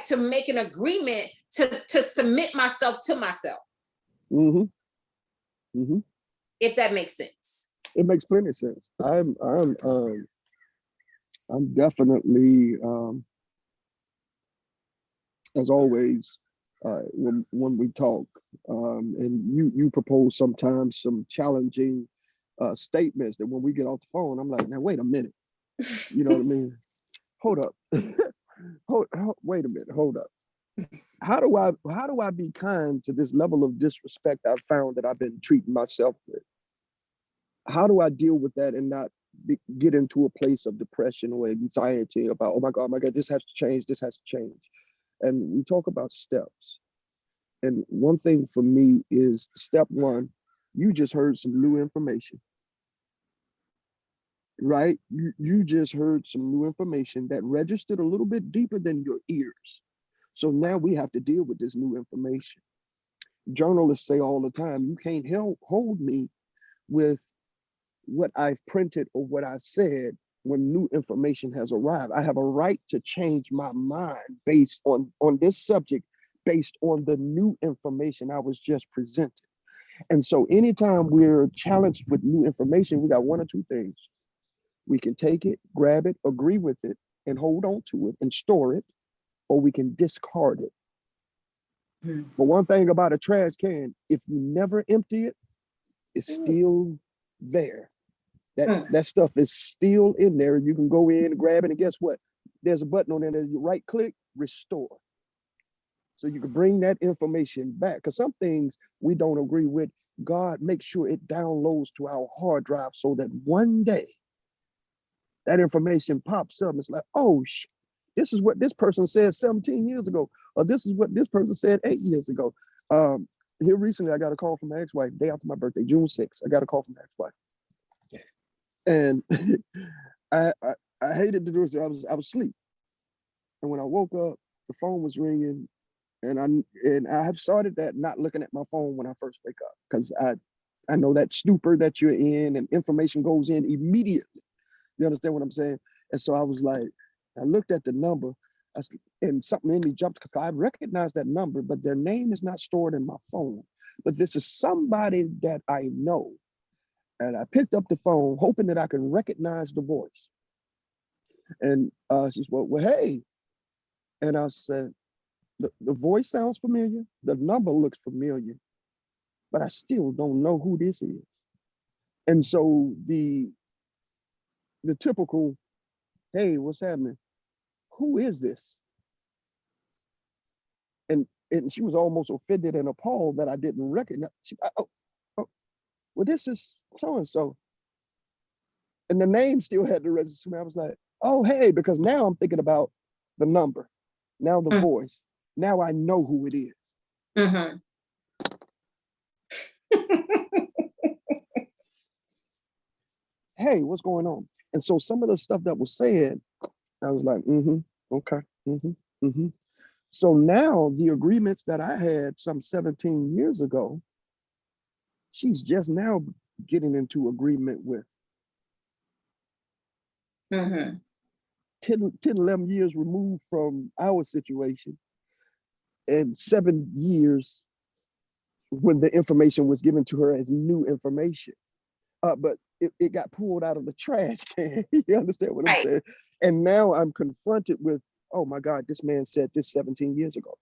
S2: to make an agreement to submit myself to myself. If that makes sense.
S1: It makes plenty of sense. I'm definitely, as always, when we talk, and you propose sometimes some challenging statements that when we get off the phone, I'm like, now wait a minute, you know what I mean? Hold up, wait a minute, hold up. How do I be kind to this level of disrespect I've found that I've been treating myself with? How do I deal with that and not get into a place of depression or anxiety about, oh my God, this has to change, this has to change. And we talk about steps. And one thing for me is step one, you just heard some new information, right? You just heard some new information that registered a little bit deeper than your ears. So now we have to deal with this new information. Journalists say all the time, you can't hold me with what I've printed or what I said when new information has arrived. I have a right to change my mind based on this subject, based on the new information I was just presented. And so anytime we're challenged with new information, we got one or two things. We can take it, grab it, agree with it, and hold on to it and store it, or we can discard it. But one thing about a trash can, if you never empty it, it's still there. That stuff is still in there. You can go in and grab it, and guess what? There's a button on there that you right click, restore. So you can bring that information back. Because some things we don't agree with, God makes sure it downloads to our hard drive so that one day that information pops up. It's like, oh, this is what this person said 17 years ago, or this is what this person said 8 years ago. Here recently, I got a call from my ex-wife, day after my birthday, June 6th. I got a call from my ex-wife. And I hated to do this. I was asleep. And when I woke up, the phone was ringing. And I have started that not looking at my phone when I first wake up, because I know that stupor that you're in and information goes in immediately. You understand what I'm saying? And so I was like, I looked at the number and something in me jumped, because I recognized that number, but their name is not stored in my phone. But this is somebody that I know. And I picked up the phone hoping that I can recognize the voice. And she said, well, hey. And I said, the voice sounds familiar. The number looks familiar, but I still don't know who this is. And so the typical, hey, what's happening? Who is this? And she was almost offended and appalled that I didn't recognize. Oh, well, this is so-and-so. And the name still had to register me. I was like, oh, hey, because now I'm thinking about the number, now the voice. Now I know who it is.
S2: Mm-hmm.
S1: Hey, what's going on? And so some of the stuff that was said, I was like, okay, So now the agreements that I had some 17 years ago, she's just now getting into agreement with. 10, 11 years removed from our situation, and 7 years when the information was given to her as new information. But it got pulled out of the trash can. You understand what I'm saying? And now I'm confronted with, oh my God, this man said this 17 years ago.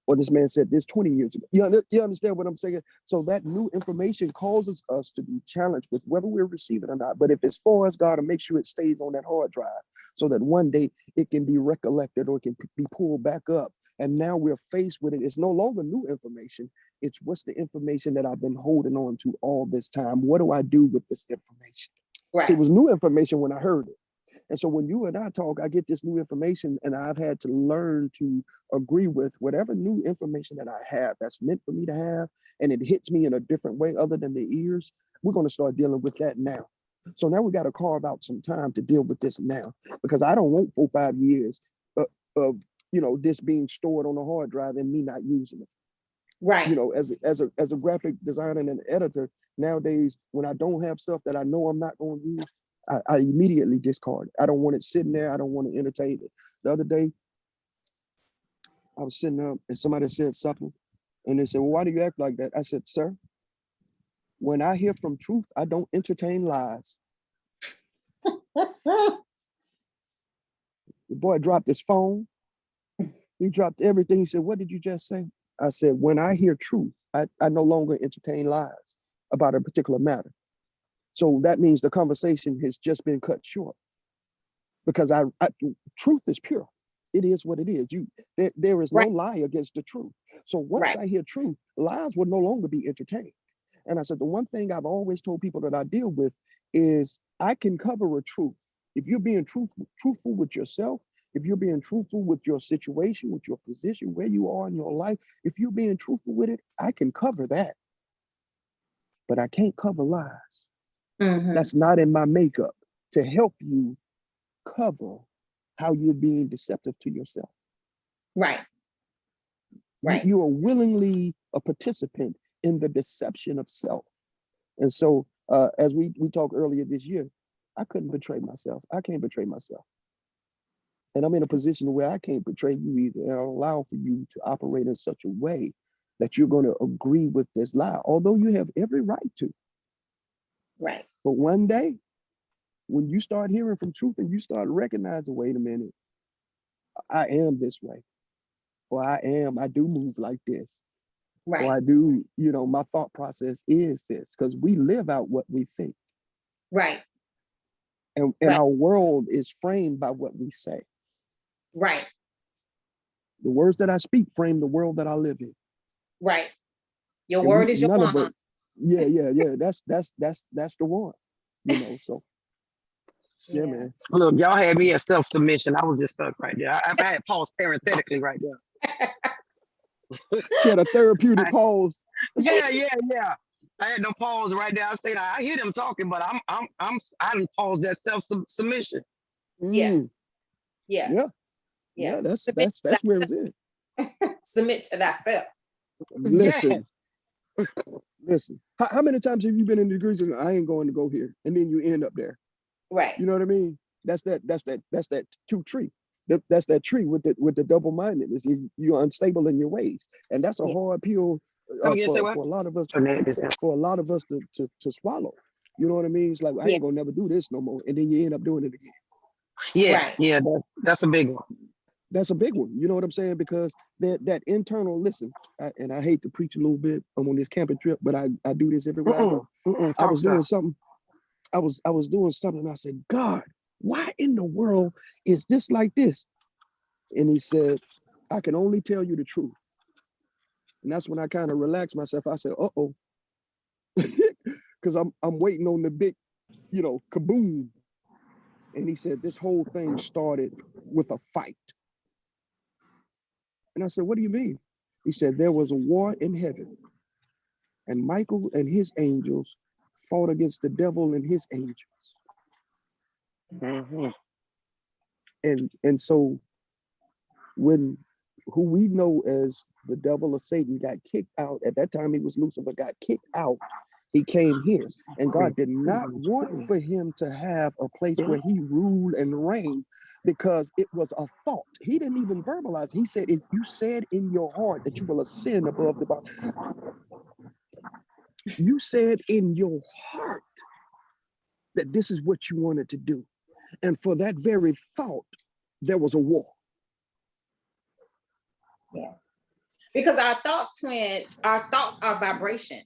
S1: Or this man said this 20 years ago. You understand what I'm saying? So that new information causes us to be challenged with whether we're receiving it or not. But if it's for us, God, to make sure it stays on that hard drive so that one day it can be recollected or it can be pulled back up. And now we're faced with it. It's no longer new information. It's what's the information that I've been holding on to all this time? What do I do with this information? Right. So it was new information when I heard it. And so when you and I talk, I get this new information, and I've had to learn to agree with whatever new information that I have that's meant for me to have, and it hits me in a different way other than the ears. We're going to start dealing with that now. So now we got to carve out some time to deal with this now, because I don't want 4 or 5 years of this being stored on a hard drive and me not using it. Right. As a graphic designer and an editor, nowadays, when I don't have stuff that I know I'm not going to use, I immediately discard it. I don't want it sitting there. I don't want to entertain it. The other day, I was sitting up and somebody said something, and they said, well, why do you act like that? I said, sir, when I hear from truth, I don't entertain lies. The boy dropped his phone. He dropped everything. He said, what did you just say? I said, when I hear truth, I no longer entertain lies about a particular matter. So that means the conversation has just been cut short, because truth is pure. It is what it is. There is no lie against the truth. So once I hear truth, lies will no longer be entertained. And I said, the one thing I've always told people that I deal with is I can cover a truth. If you're being truthful with yourself, if you're being truthful with your situation, with your position, where you are in your life, if you're being truthful with it, I can cover that. But I can't cover lies. That's not in my makeup to help you cover how you're being deceptive to yourself.
S2: Right. Right.
S1: You are willingly a participant in the deception of self. And so as we talked earlier this year, I couldn't betray myself. I can't betray myself. And I'm in a position where I can't betray you either. And I'll allow for you to operate in such a way that you're going to agree with this lie, although you have every right to.
S2: Right.
S1: But one day, when you start hearing from truth and you start recognizing, wait a minute, I am this way. Or I do move like this.
S2: Right.
S1: Or I do, my thought process is this, because we live out what we think.
S2: Right.
S1: And our world is framed by what we say.
S2: Right.
S1: The words that I speak frame the world that I live in.
S2: Right. Your word is your one.
S1: Yeah. That's the one. So yeah, man.
S3: Look, y'all had me at self-submission. I was just stuck right there. I had paused parenthetically right there.
S1: She had a therapeutic pause.
S3: Yeah. I had no pause right there. I said I hear them talking, but I didn't pause that self-submission.
S2: Yeah.
S1: That's where it's in.
S2: Submit to thyself.
S1: Listen. Listen. How many times have you been in degrees and I ain't going to go here, and then you end up there?
S2: Right.
S1: You know what I mean? That's that two tree. That's that tree with the double-mindedness. You're unstable in your ways, and that's a hard pill for a lot of us. For a lot of us to swallow. You know what I mean? It's like, I ain't gonna never do this no more, and then you end up doing it again.
S3: Yeah, that's a big one.
S1: That's a big one. You know what I'm saying? Because that internal, listen, and I hate to preach a little bit. I'm on this camping trip, but I do this everywhere I go. I was doing something. I was doing something, and I said, God, why in the world is this like this? And he said, I can only tell you the truth. And that's when I kind of relaxed myself. I said, uh-oh. Because I'm waiting on the big, kaboom. And he said, this whole thing started with a fight. And I said, what do you mean? He said, there was a war in heaven. And Michael and his angels fought against the devil and his angels. And so when who we know as the devil or Satan got kicked out, at that time he was Lucifer, got kicked out, he came here. And God did not want for him to have a place where he ruled and reigned, because it was a thought. He didn't even verbalize. He said, if you said in your heart that you will ascend above the body, you said in your heart that this is what you wanted to do. And for that very thought, there was a war.
S2: Yeah. Because our thoughts are vibration.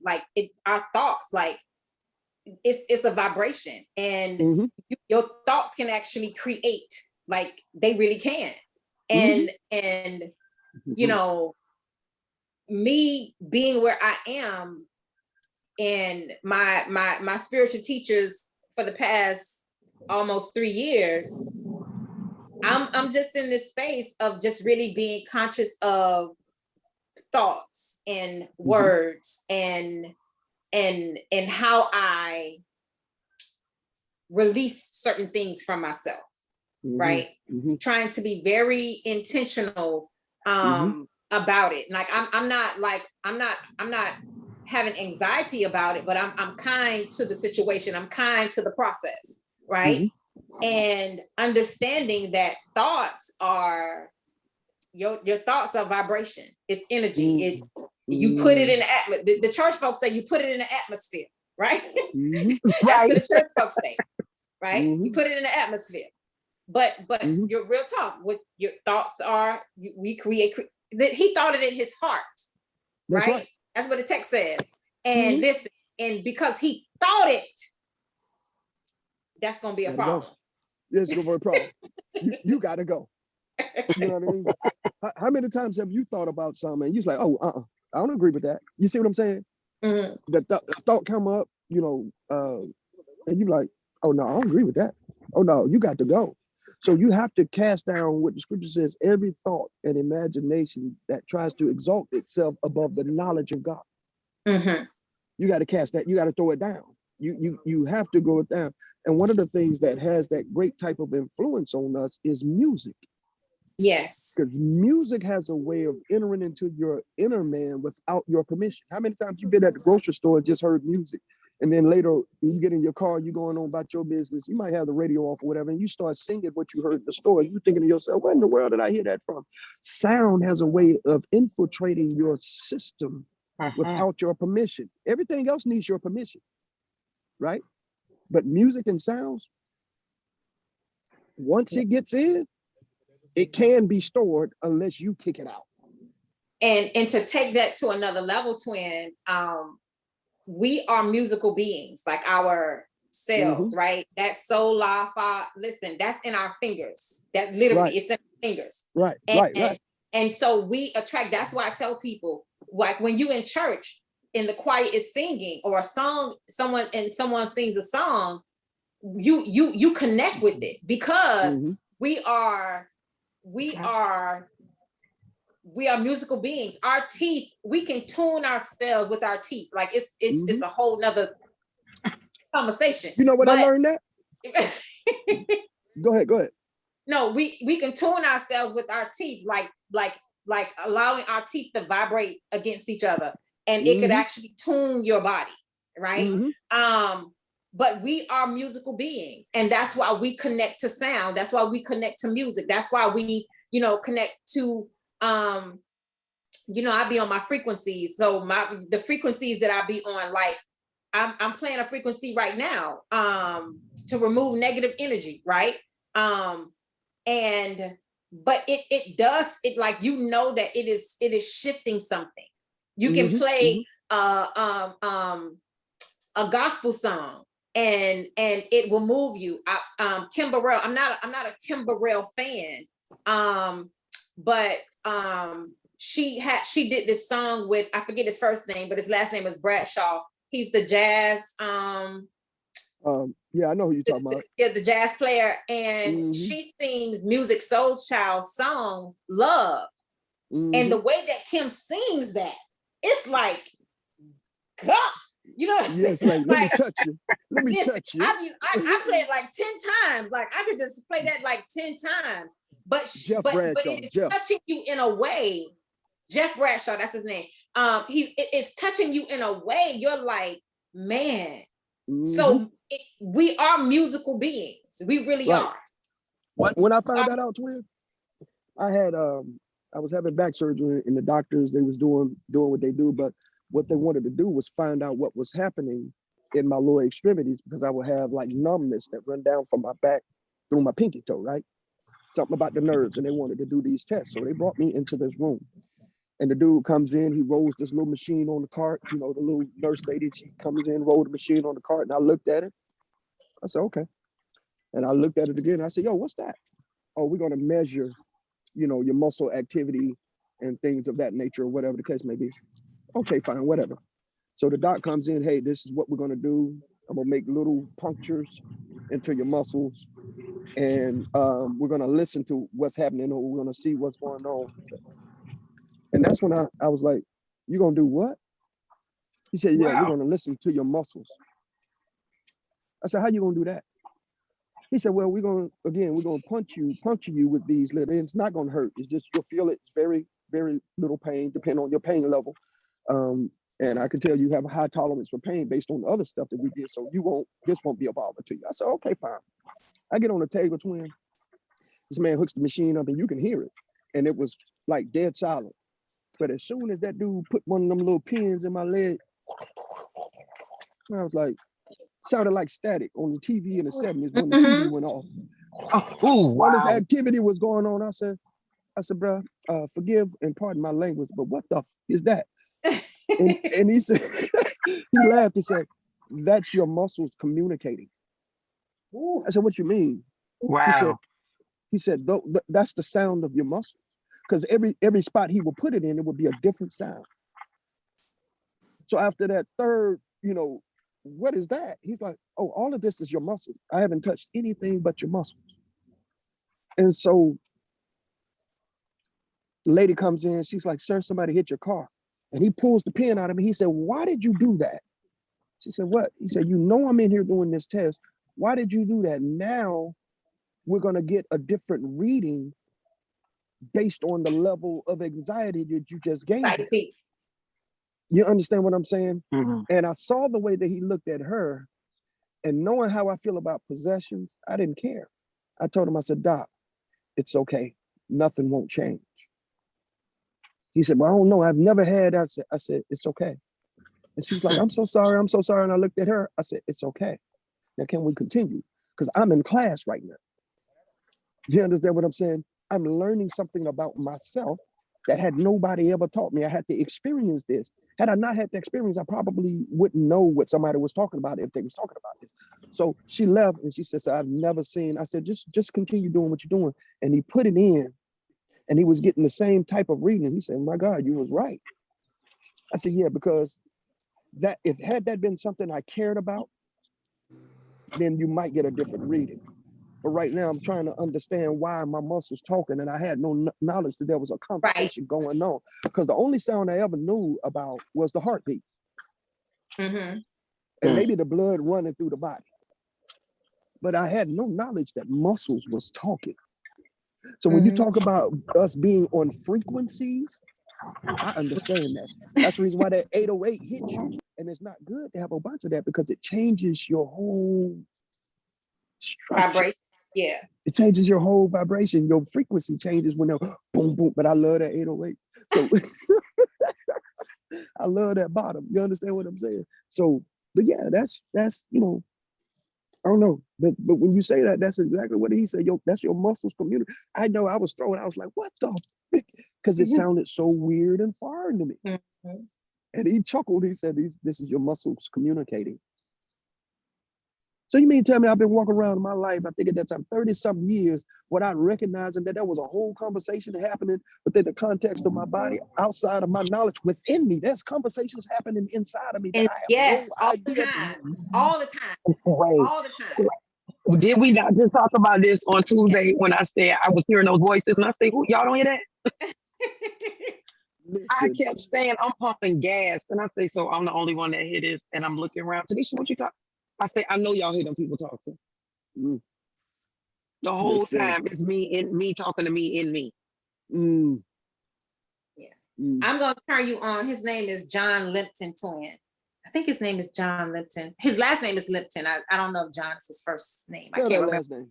S2: Our thoughts, it's a vibration. And your thoughts can actually create, they really can. And me being where I am, and my spiritual teachers for the past almost 3 years, I'm just in this space of just really being conscious of thoughts and words and how I release certain things from myself, right? Trying to be very intentional about it. I'm not having anxiety about it, but I'm kind to the situation. I'm kind to the process, right? And understanding that thoughts are your thoughts are vibration. It's energy. It's you put it in the atmosphere. The church folks say you put it in the atmosphere, right? That's what the church folks say, right? You put it in the atmosphere. But your real talk, what your thoughts are, we create. He thought it in his heart, right? That's what the text says. And listen, and because he thought it, that's gonna be a problem.
S1: It's gonna be a problem. You gotta go. You know what I mean? How many times have you thought about something and you're like, oh, I don't agree with that. You see what I'm saying? The thought come up, and you're like, oh no, I don't agree with that. Oh no, you got to go. So you have to cast down what the scripture says, every thought and imagination that tries to exalt itself above the knowledge of God.
S2: Mm-hmm.
S1: You got to cast that, you got to throw it down. You have to go it down. And one of the things that has that great type of influence on us is music.
S2: Yes.
S1: Because music has a way of entering into your inner man without your permission. How many times you been at the grocery store and just heard music? And then later you get in your car, you going on about your business. You might have the radio off or whatever, and you start singing what you heard in the store. You thinking to yourself, where in the world did I hear that from? Sound has a way of infiltrating your system without your permission. Everything else needs your permission, right? But music and sounds, once it gets in, it can be stored unless you kick it out.
S2: And to take that to another level, twin, we are musical beings, like our cells, right? That soul, la, fa, listen, that's in our fingers. That literally, it's in our fingers.
S1: Right,
S2: right. And so we attract, that's why I tell people, like when you in church and the choir is singing or a song, someone sings a song, you connect with it because we are musical beings. Our teeth, we can tune ourselves with our teeth. Like it's a whole nother conversation.
S1: You know what I learned that? Go ahead.
S2: No, we can tune ourselves with our teeth, like allowing our teeth to vibrate against each other, and it could actually tune your body, right? But we are musical beings, and that's why we connect to sound. That's why we connect to music. That's why we, connect to I be on my frequencies. So the frequencies that I be on, like I'm playing a frequency right now to remove negative energy, right? But it does it, like, that it is shifting something. You can play a gospel song and it will move you. Kim Burrell, I'm not a Kim Burrell fan, but she did this song with, I forget his first name, but his last name is Bradshaw. He's the jazz
S1: yeah, I know who you're talking about.
S2: Yeah, the jazz player, and she sings Music Soul Child's song Love. And the way that Kim sings that, it's like, God, what I'm saying?
S1: Yes, like, let me touch you. Let me touch you.
S2: I play it like 10 times. Like I could just play that like 10 times. But it's touching you in a way. Jeff Bradshaw, that's his name. It's touching you in a way. You're like, man. So we are musical beings. We really are.
S1: When I found that out, twin, I was having back surgery, and the doctors, they was doing what they do, but what they wanted to do was find out what was happening in my lower extremities, because I would have like numbness that run down from my back through my pinky toe, right? Something about the nerves, and they wanted to do these tests. So they brought me into this room, and the dude comes in, he rolls this little machine on the cart, the little nurse lady, she comes in, rolled the machine on the cart, and I looked at it. I said, okay. And I looked at it again. I said, yo, what's that? Oh, we're going to measure, your muscle activity and things of that nature, or whatever the case may be. Okay, fine, whatever. So the doc comes in, hey, this is what we're going to do. I'm going to make little punctures into your muscles, and we're going to listen to what's happening, or we're going to see what's going on. And that's when I was like, you going to do what? He said, yeah, we're going to listen to your muscles. I said, how you going to do that? He said, well, we're going to puncture you with these little, and it's not going to hurt. It's just, you'll feel it. It's very, very little pain, depending on your pain level. And I can tell you have a high tolerance for pain based on the other stuff that we did. So this won't be a bother to you. I said, okay, fine. I get on the table, twin. This man hooks the machine up, and you can hear it. And it was like dead silent. But as soon as that dude put one of them little pins in my leg, I was like, sounded like static on the TV in the 70s when the TV went off. All this activity was going on. I said, bro, forgive and pardon my language, but what the is that? and he said, he laughed. He said, that's your muscles communicating. I said, what you mean?
S3: Wow.
S1: He said, that's the sound of your muscles. Because every spot he would put it in, it would be a different sound. So after that third, what is that? He's like, oh, all of this is your muscles. I haven't touched anything but your muscles. And so the lady comes in, she's like, sir, somebody hit your car. And he pulls the pen out of me. He said, why did you do that? She said, what? He said, you know I'm in here doing this test. Why did you do that? Now we're going to get a different reading based on the level of anxiety that you just gave me. You understand what I'm saying?
S3: Mm-hmm.
S1: And I saw the way that he looked at her, and knowing how I feel about possessions, I didn't care. I told him, I said, Doc, it's okay. Nothing won't change. He said, well, I don't know. I've never had. I said, it's okay. And she was like, I'm so sorry. I'm so sorry. And I looked at her. I said, it's okay. Now, can we continue? Because I'm in class right now. You understand what I'm saying? I'm learning something about myself that had nobody ever taught me. I had to experience this. Had I not had the experience, I probably wouldn't know what somebody was talking about if they was talking about this. So she left and she says, I've never seen, I said, just continue doing what you're doing. And he put it in and he was getting the same type of reading. He said, my God, you was right. I said, yeah, because that had that been something I cared about, then you might get a different reading. But right now I'm trying to understand why my muscles talking, and I had no knowledge that there was a conversation going on, because the only sound I ever knew about was the heartbeat.
S2: Mm-hmm.
S1: And maybe the blood running through the body. But I had no knowledge that muscles was talking. So when you talk about us being on frequencies, I understand that. That's the reason why that 808 hits you. And it's not good to have a bunch of that, because it changes your whole structure.
S2: Vibration. Yeah.
S1: It changes your whole vibration. Your frequency changes when they're boom, boom. But I love that 808. So I love that bottom. You understand what I'm saying? So, but yeah, that's you know, I don't know. But when you say that, that's exactly what he said. Yo, that's your muscles community. I know I was throwing, I was like, what the frick? Because it sounded so weird and foreign to me.
S2: Mm-hmm.
S1: And he chuckled. He said, this is your muscles communicating. So you mean tell me I've been walking around in my life, I think at that time, 30-something years, without recognizing that there was a whole conversation happening within the context of my body, outside of my knowledge, within me. There's conversations happening inside of me that
S2: And
S1: I have
S2: yes,
S1: no
S2: all
S1: idea.
S2: the time. All the time.
S3: Wait,
S2: All the time.
S3: did we not just talk about this on Tuesday when I said I was hearing those voices and I say, y'all don't hear that?
S1: Listen,
S3: I kept saying I'm pumping gas, and I say, so I'm the only one that hear this, and I'm looking around. Tanisha, what you talk? I say, I know y'all hear them people talking.
S1: mm,
S3: The whole
S1: listen.
S3: time it's me talking to me in me.
S1: Mm,
S2: Yeah.
S1: mm.
S2: I'm gonna turn you on. His name is John Limpton Twin. I think his name is John Limpton. His last name is Limpton. I don't know if John is his first name.
S1: Spell
S2: I can't remember.
S1: last name.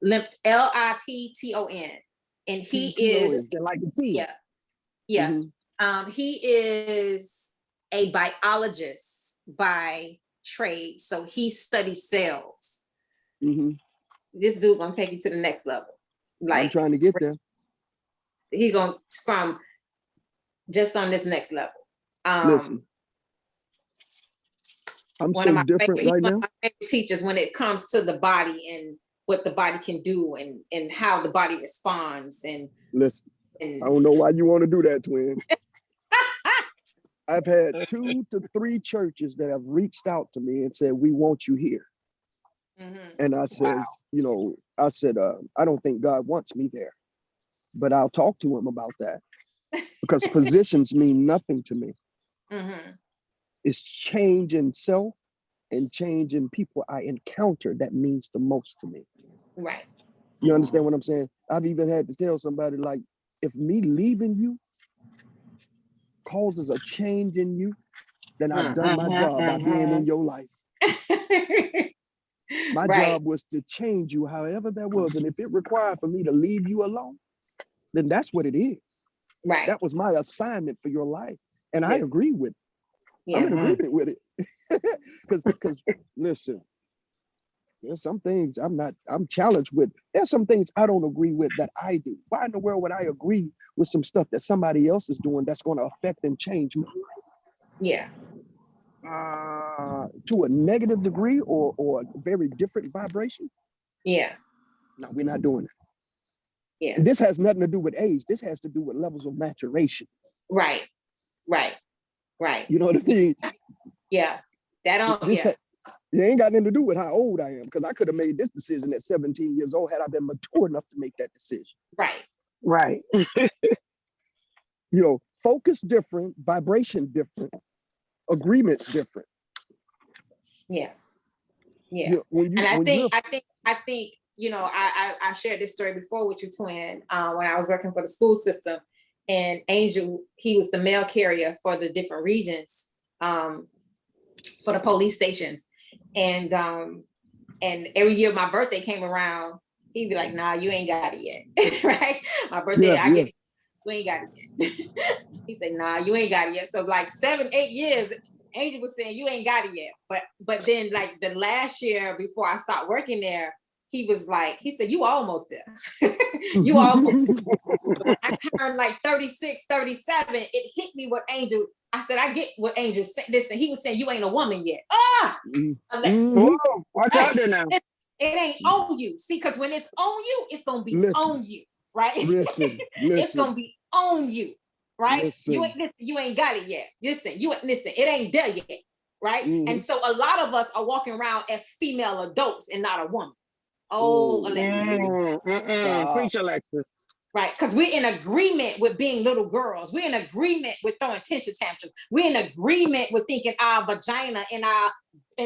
S2: Limpton, Lipton. And he is
S3: like the tea.
S2: yeah. Yeah.
S1: Mm-hmm.
S2: He is a biologist by trade. So he studies cells.
S1: Mm-hmm.
S2: This dude gonna take you to the next level. Like,
S1: I'm trying to get there.
S2: He's going from just on this next level.
S1: Listen, I'm
S2: one
S1: so
S2: of my
S1: different
S2: favorite,
S1: right now.
S2: One of my favorite teachers when it comes to the body and what the body can do and how the body responds. And
S1: listen, I don't know why you want to do that, twin. I've had 2 to 3 churches that have reached out to me and said, we want you here. Mm-hmm. And I said, wow. You know, I don't think God wants me there, but I'll talk to him about that, because positions mean nothing to me. Mm-hmm. It's change in self and change in people I encounter that means the most to me.
S2: Right.
S1: You understand what I'm saying? I've even had to tell somebody, like, if me leaving you causes a change in you, then I've done my job by being in your life. My job was to change you however that was. And if it required for me to leave you alone, then that's what it is.
S2: Right.
S1: That was my assignment for your life. And I agree with it. Yeah. I'm in agreement with it. Because listen, there's some things I'm challenged with. There's some things I don't agree with that I do. Why in the world would I agree with some stuff that somebody else is doing that's going to affect and change me?
S2: Yeah.
S1: To a negative degree or a very different vibration? Yeah. No, we're not doing it. Yeah. And this has nothing to do with age. This has to do with levels of maturation. Right. Right. Right. You know what I mean? Yeah. That all. It ain't got nothing to do with how old I am, because I could have made this decision at 17 years old had I been mature enough to make that decision.
S2: Right.
S3: Right.
S1: You know, focus different, vibration different, agreements different.
S2: Yeah. Yeah.
S1: You know,
S2: And I think, you know, I shared this story before with you, twin, when I was working for the school system, and Angel, he was the mail carrier for the different regions, for the police stations. And every year my birthday came around, he'd be like, nah, you ain't got it yet. Right? My birthday, get you ain't got it yet. He said, nah, you ain't got it yet. So like 7, 8 years, Angel was saying, you ain't got it yet. But then like the last year before I stopped working there, he was like, he said, you almost there. You almost there. When I turned like 36, 37, it hit me what Angel, I said, I get what Angel said. Listen, he was saying, you ain't a woman yet. Alexa.
S3: Whoa, watch out there now.
S2: It ain't on you. See, because when it's on you, it's going to be on you, right?
S1: Listen.
S2: It's going to be on you, right?
S1: Listen.
S2: You ain't got it yet. Listen, it ain't there yet, right? And so a lot of us are walking around as female adults and not a woman. Oh, Alexis.
S3: Preach, Alexis.
S2: Right, because we're in agreement with being little girls. We're in agreement with throwing tension tantrums. We're in agreement with thinking our vagina and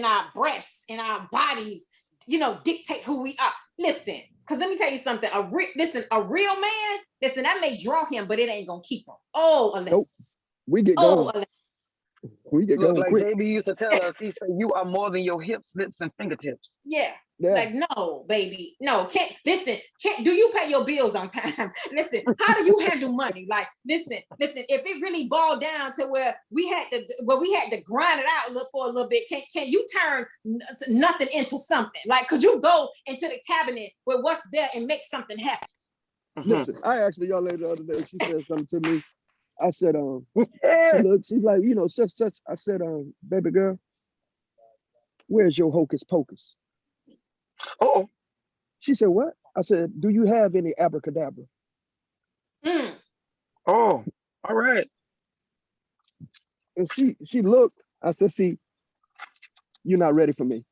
S2: our breasts and our bodies, you know, dictate who we are. Listen, because let me tell you something. A real man, listen, that may draw him, but it ain't gonna keep him. Oh, Alexis.
S1: Nope. We get going.
S2: Alexis.
S1: We get going
S3: like
S1: quick.
S3: Baby used to tell us, he said, you are more than your hips, lips, and fingertips.
S2: Yeah. Like, no, baby, no, can't do you pay your bills on time? Listen, how do you handle money? Like, listen, if it really boiled down to where we had to grind it out for a little bit, can you turn nothing into something? Like, could you go into the cabinet with what's there and make something happen?
S1: Listen, I asked the young lady the other day, she said something to me. I said, she's like, you know, such. I said, baby girl, where's your hocus pocus?
S3: Oh.
S1: She said, what? I said, do you have any abracadabra?
S3: Oh, all right.
S1: And she looked, I said, see, you're not ready for me.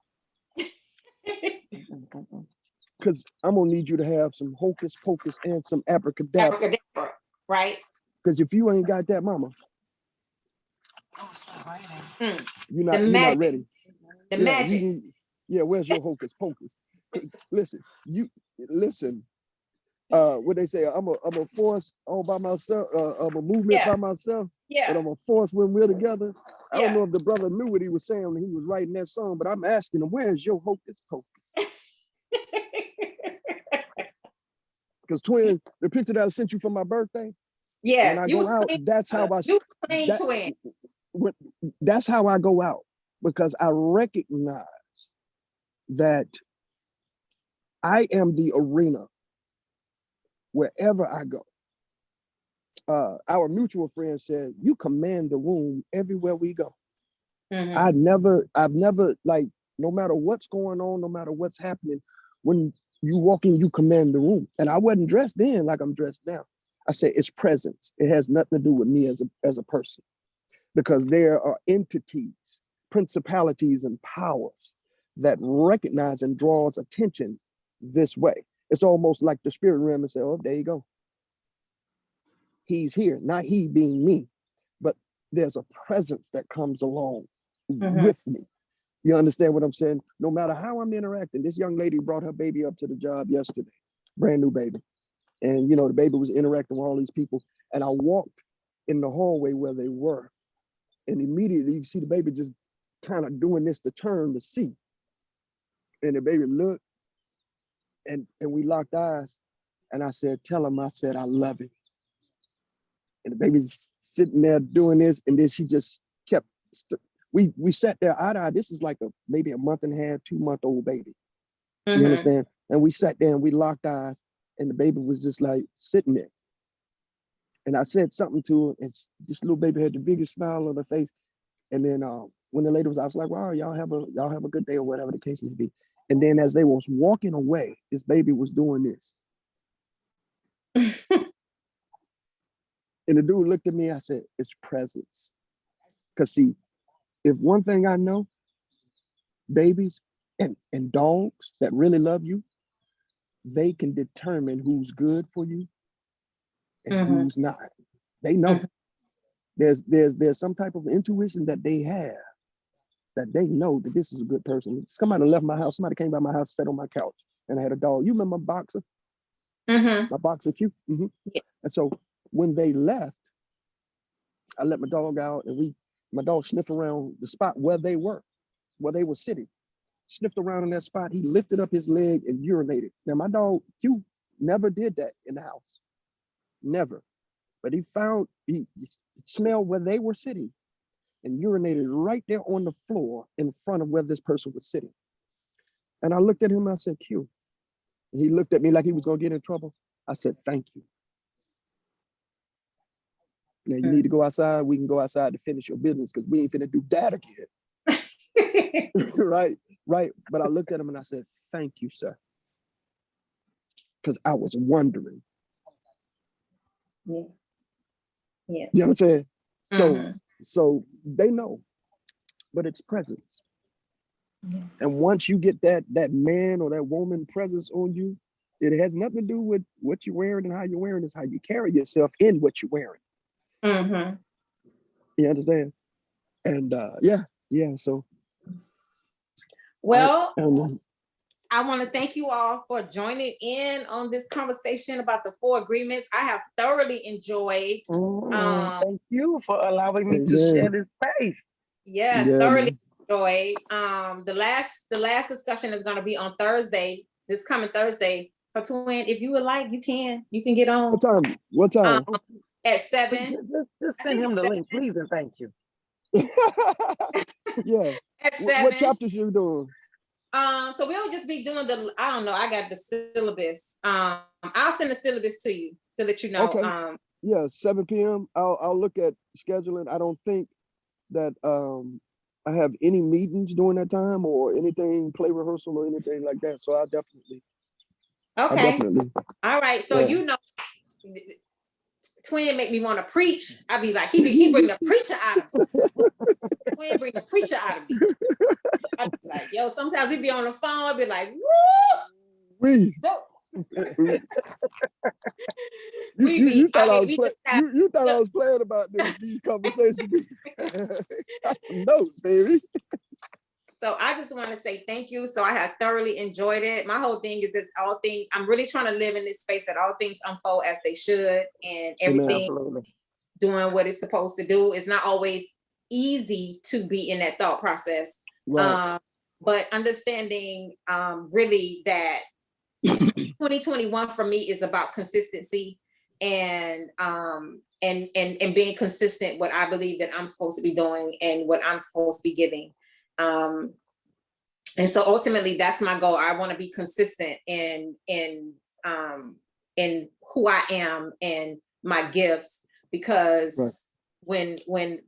S1: Because I'm going to need you to have some hocus pocus and some abracadabra.
S2: Right?
S1: Because if you ain't got that, mama, you're not ready.
S2: The magic.
S1: Where's your hocus pocus? Listen, what they say, I'm a force all by myself, I'm a movement by myself, but I'm a force when we're together. I don't know if the brother knew what he was saying when he was writing that song, but I'm asking him, where's your hocus pocus? Because twin, the picture that I sent you for my birthday, when I go out, that's how that's how I go out, because I recognize that I am the arena wherever I go. Our mutual friend said, you command the room everywhere we go. I've never, like, no matter what's going on, no matter what's happening, when you walk in, you command the room. And I wasn't dressed then like I'm dressed now. I said, it's presence. It has nothing to do with me as a person, because there are entities, principalities, and powers that recognize and draws attention this way. It's almost like the spirit realm and say, oh, there you go. He's here, not he being me, but there's a presence that comes along with me. You understand what I'm saying? No matter how I'm interacting, this young lady brought her baby up to the job yesterday, brand new baby. And, you know, the baby was interacting with all these people. And I walked in the hallway where they were. And immediately you see the baby just kind of doing this to turn to see. And the baby looked, and we locked eyes. And I said, tell him, I said, I love him. And the baby's sitting there doing this. And then she just kept, we sat there eye to eye. This is like maybe a month and a half, 2-month-old baby. You understand? And we sat there and we locked eyes, and the baby was just like sitting there. And I said something to her, and this little baby had the biggest smile on her face. And then when the lady was, I was like, wow, y'all have a good day, or whatever the case may be. And then as they was walking away, this baby was doing this. And the dude looked at me, I said, it's presence. Because see, if one thing I know, babies and dogs that really love you, they can determine who's good for you and who's not. They know. There's some type of intuition that they have, that they know that this is a good person. Somebody left my house. Somebody came by my house, sat on my couch, and I had a dog. You remember my boxer? My boxer Q. Yeah. And so when they left, I let my dog out, and my dog sniffed around the spot where they were sitting. Sniffed around in that spot. He lifted up his leg and urinated. Now my dog Q never did that in the house, never. But he smelled where they were sitting and urinated right there on the floor in front of where this person was sitting. And I looked at him and I said, Q. And he looked at me like he was gonna get in trouble. I said, thank you. Now you need to go outside. We can go outside to finish your business because we ain't finna do that again. Right. But I looked at him and I said, thank you, sir. Because I was wondering.
S2: Yeah.
S1: You know what I'm saying? So they know, but it's presence. Yeah. And once you get that man or that woman presence on you, it has nothing to do with what you're wearing and how you're wearing. It's how you carry yourself in what you're wearing. You understand? And yeah. So,
S2: well, I want to thank you all for joining in on this conversation about the 4 agreements. I have thoroughly enjoyed.
S3: Thank you for allowing me to share this space.
S2: Yeah, thoroughly enjoyed. The last discussion is going to be on Thursday, this coming Thursday. So Twin, if you would like, you can get on.
S1: What time?
S2: At 7.
S3: Just send him the link, please, and thank you.
S1: Yeah.
S2: At 7.
S1: What chapters you doing?
S2: So we'll just be doing I don't know, I got the syllabus. I'll send the syllabus to you to let you know.
S1: Okay. Yeah, 7 p.m. I'll look at scheduling. I don't think that I have any meetings during that time or anything, play rehearsal or anything like that. So I'll definitely.
S2: Okay. All right. So Twin make me want to preach. I be like, he bring the preacher out of me. Twin bring the preacher out of me. I be like, yo, sometimes we be on the phone, I be like, woo!
S1: You thought I was playing about these conversations. No, baby.
S2: So I just want to say thank you. So I have thoroughly enjoyed it. My whole thing is this: all things. I'm really trying to live in this space that all things unfold as they should, and everything doing what it's supposed to do. It's not always easy to be in that thought process. Right. But understanding really that 2021 for me is about consistency and being consistent what I believe that I'm supposed to be doing and what I'm supposed to be giving. And so ultimately that's my goal. I want to be consistent in who I am and my gifts, because when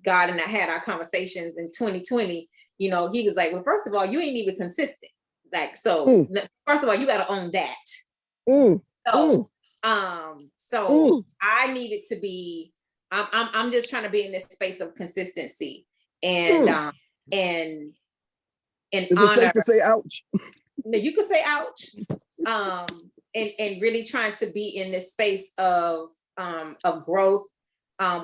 S2: God and I had our conversations in 2020, you know, he was like, well, first of all, you ain't even consistent. Like, so first of all, you got to own that. So I needed to be, I'm just trying to be in this space of consistency and
S1: is
S2: honor.
S1: It safe to say ouch?
S2: No, you could say ouch. And really trying to be in this space of growth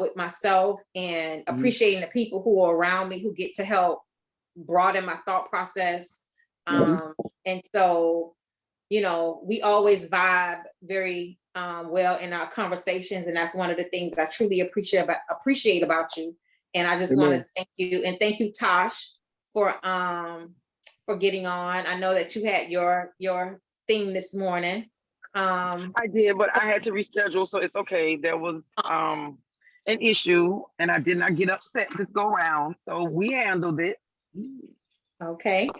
S2: with myself and appreciating the people who are around me who get to help broaden my thought process. And so, you know, we always vibe very well in our conversations, and that's one of the things I truly appreciate about you. And I just want to thank you, and thank you, Tosh, for getting on. I know that you had your thing this morning.
S3: I did, but I had to reschedule, so it's okay. There was an issue, and I did not get upset this go round, so we handled it.
S2: Okay.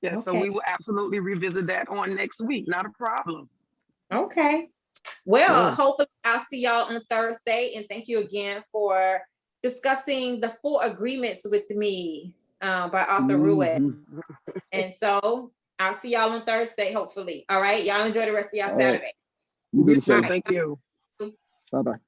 S3: Yeah, okay. So we will absolutely revisit that on next week. Not a problem.
S2: Okay. Well, hopefully I'll see y'all on Thursday, and thank you again for discussing the 4 agreements with me by author Ruiz. And so I'll see y'all on Thursday, hopefully. All right. Y'all enjoy the rest of y'all Saturday.
S1: You do the same.
S3: Thank you.
S1: Bye-bye.